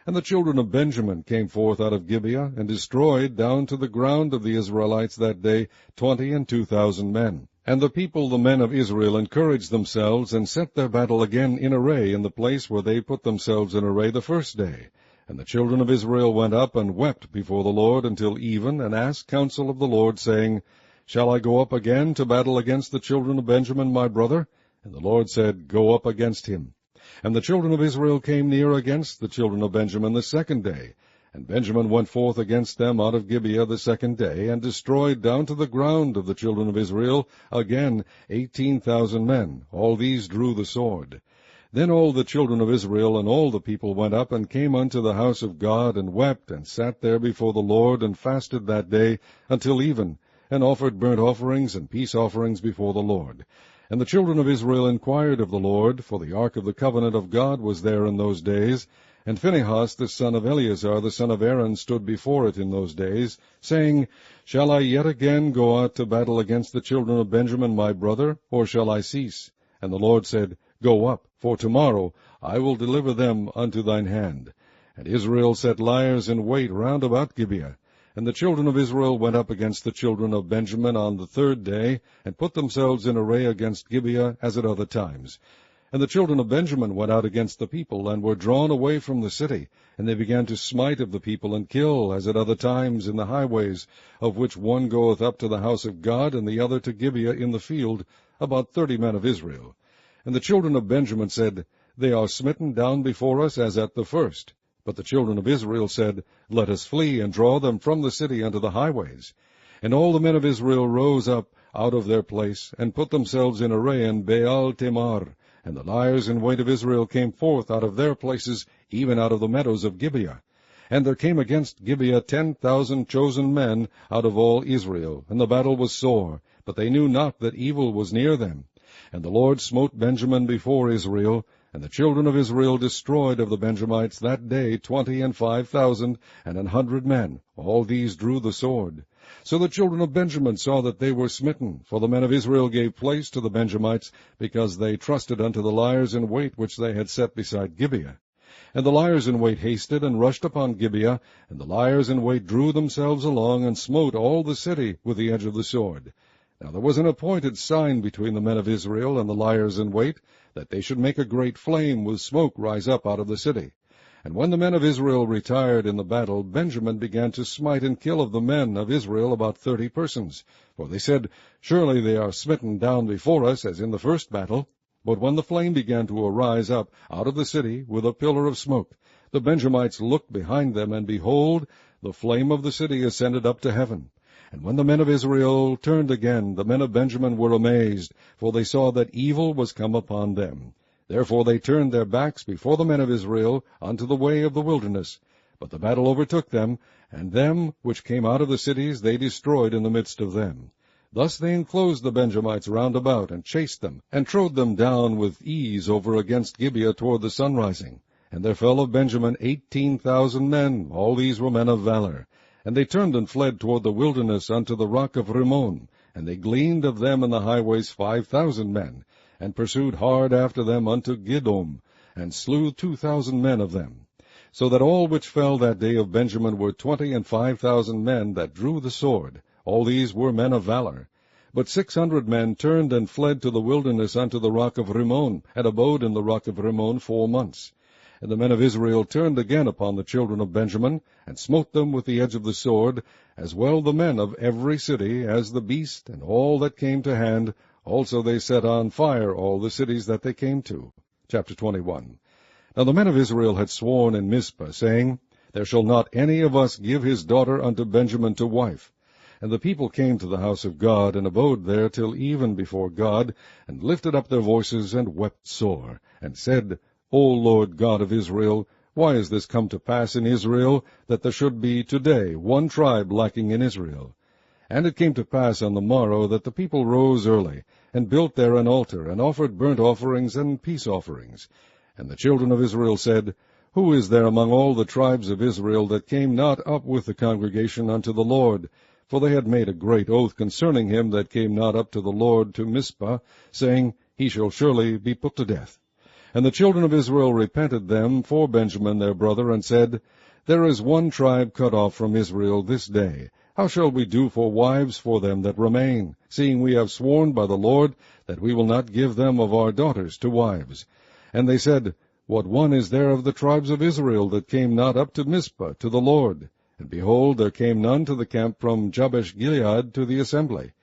And the children of Benjamin came forth out of Gibeah, and destroyed down to the ground of the Israelites that day 22,000 men. And the people, the men of Israel, encouraged themselves, and set their battle again in array in the place where they put themselves in array the first day. And the children of Israel went up and wept before the Lord until even, and asked counsel of the Lord, saying, Shall I go up again to battle against the children of Benjamin my brother? And the Lord said, Go up against him. And the children of Israel came near against the children of Benjamin the second day. And Benjamin went forth against them out of Gibeah the second day, and destroyed down to the ground of the children of Israel again 18,000 men. All these drew the sword. Then all the children of Israel and all the people went up, and came unto the house of God, and wept, and sat there before the Lord, and fasted that day until even, and offered burnt offerings and peace offerings before the Lord. And the children of Israel inquired of the Lord, for the ark of the covenant of God was there in those days. And Phinehas the son of Eleazar the son of Aaron stood before it in those days, saying, Shall I yet again go out to battle against the children of Benjamin my brother, or shall I cease? And the Lord said, Go up, for tomorrow I will deliver them unto thine hand. And Israel set liers in wait round about Gibeah. And the children of Israel went up against the children of Benjamin on the third day, and put themselves in array against Gibeah, as at other times. And the children of Benjamin went out against the people, and were drawn away from the city. And they began to smite of the people, and kill, as at other times, in the highways, of which one goeth up to the house of God, and the other to Gibeah in the field, about 30 men of Israel. And the children of Benjamin said, They are smitten down before us, as at the first. But the children of Israel said, Let us flee, and draw them from the city unto the highways. And all the men of Israel rose up out of their place, and put themselves in array in Baal Tamar. And the liers in wait of Israel came forth out of their places, even out of the meadows of Gibeah. And there came against Gibeah 10,000 chosen men out of all Israel. And the battle was sore, but they knew not that evil was near them. And the Lord smote Benjamin before Israel. And the children of Israel destroyed of the Benjamites that day 25,000 and 100 men. All these drew the sword. So the children of Benjamin saw that they were smitten, for the men of Israel gave place to the Benjamites, because they trusted unto the liers in wait which they had set beside Gibeah. And the liers in wait hasted, and rushed upon Gibeah, and the liers in wait drew themselves along, and smote all the city with the edge of the sword. Now there was an appointed sign between the men of Israel and the liers in wait, that they should make a great flame with smoke rise up out of the city. And when the men of Israel retired in the battle, Benjamin began to smite and kill of the men of Israel about 30 persons. For they said, Surely they are smitten down before us, as in the first battle. But when the flame began to arise up out of the city with a pillar of smoke, the Benjamites looked behind them, and behold, the flame of the city ascended up to heaven. And when the men of Israel turned again, the men of Benjamin were amazed, for they saw that evil was come upon them. Therefore they turned their backs before the men of Israel unto the way of the wilderness. But the battle overtook them, and them which came out of the cities they destroyed in the midst of them. Thus they enclosed the Benjamites round about, and chased them, and trode them down with ease over against Gibeah toward the sunrising. And there fell of Benjamin 18,000 men, all these were men of valor. And they turned and fled toward the wilderness unto the rock of Rimmon, and they gleaned of them in the highways 5,000 men, and pursued hard after them unto Gidom, and slew 2,000 men of them. So that all which fell that day of Benjamin were 25,000 men that drew the sword. All these were men of valor. But 600 men turned and fled to the wilderness unto the rock of Rimmon, and abode in the rock of Rimmon 4 months. And the men of Israel turned again upon the children of Benjamin, and smote them with the edge of the sword, as well the men of every city as the beast, and all that came to hand. Also they set on fire all the cities that they came to. Chapter 21. Now the men of Israel had sworn in Mizpah, saying, There shall not any of us give his daughter unto Benjamin to wife. And the people came to the house of God, and abode there till even before God, and lifted up their voices, and wept sore, and said, O Lord God of Israel, why is this come to pass in Israel, that there should be today one tribe lacking in Israel? And it came to pass on the morrow that the people rose early, and built there an altar, and offered burnt offerings and peace offerings. And the children of Israel said, Who is there among all the tribes of Israel that came not up with the congregation unto the Lord? For they had made a great oath concerning him that came not up to the Lord to Mizpah, saying, He shall surely be put to death. And the children of Israel repented them for Benjamin their brother, and said, There is one tribe cut off from Israel this day. How shall we do for wives for them that remain, seeing we have sworn by the Lord that we will not give them of our daughters to wives? And they said, What one is there of the tribes of Israel that came not up to Mizpah to the Lord? And behold, there came none to the camp from Jabesh-Gilead to the assembly.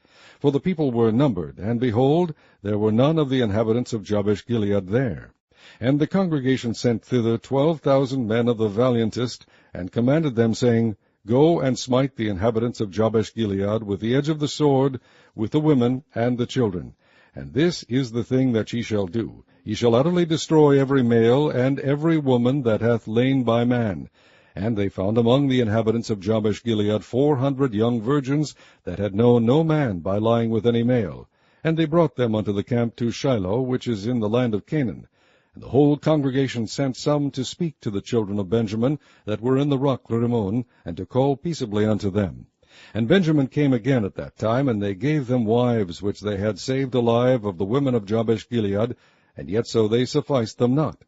For the people were numbered, and behold, there were none of the inhabitants of Jabesh-Gilead there. And the congregation sent thither 12,000 men of the valiantest, and commanded them, saying, Go and smite the inhabitants of Jabesh-Gilead with the edge of the sword, with the women and the children. And this is the thing that ye shall do. Ye shall utterly destroy every male and every woman that hath lain by man. And they found among the inhabitants of Jabesh-Gilead 400 young virgins that had known no man by lying with any male. And they brought them unto the camp to Shiloh, which is in the land of Canaan. And the whole congregation sent some to speak to the children of Benjamin that were in the rock Rimmon, and to call peaceably unto them. And Benjamin came again at that time, and they gave them wives which they had saved alive of the women of Jabesh-Gilead, and yet so they sufficed them not.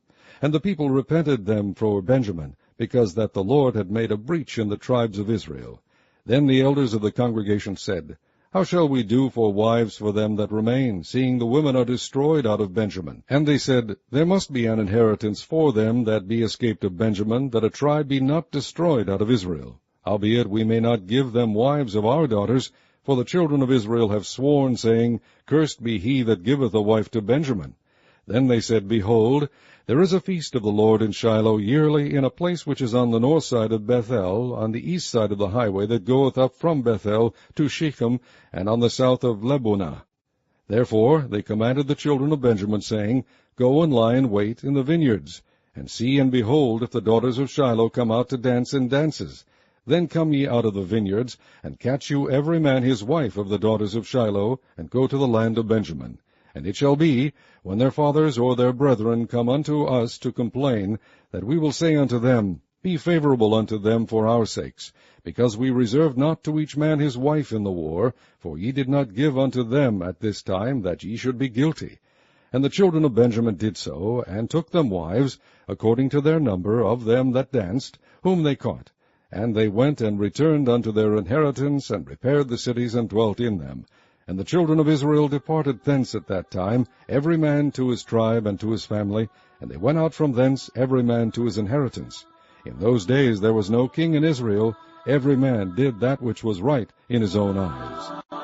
And the people repented them for Benjamin, because that the Lord had made a breach in the tribes of Israel. Then the elders of the congregation said, How shall we do for wives for them that remain, seeing the women are destroyed out of Benjamin? And they said, There must be an inheritance for them that be escaped of Benjamin, that a tribe be not destroyed out of Israel. Howbeit we may not give them wives of our daughters, for the children of Israel have sworn, saying, Cursed be he that giveth a wife to Benjamin. Then they said, Behold, there is a feast of the Lord in Shiloh yearly in a place which is on the north side of Bethel, on the east side of the highway that goeth up from Bethel to Shechem, and on the south of Lebonah. Therefore they commanded the children of Benjamin, saying, Go and lie in wait in the vineyards, and see and behold if the daughters of Shiloh come out to dance in dances. Then come ye out of the vineyards, and catch you every man his wife of the daughters of Shiloh, and go to the land of Benjamin. And it shall be, when their fathers or their brethren come unto us to complain, that we will say unto them, Be favorable unto them for our sakes, because we reserved not to each man his wife in the war, for ye did not give unto them at this time, that ye should be guilty. And the children of Benjamin did so, and took them wives, according to their number of them that danced, whom they caught. And they went and returned unto their inheritance, and repaired the cities, and dwelt in them. And the children of Israel departed thence at that time, every man to his tribe and to his family, and they went out from thence, every man to his inheritance. In those days there was no king in Israel, every man did that which was right in his own eyes.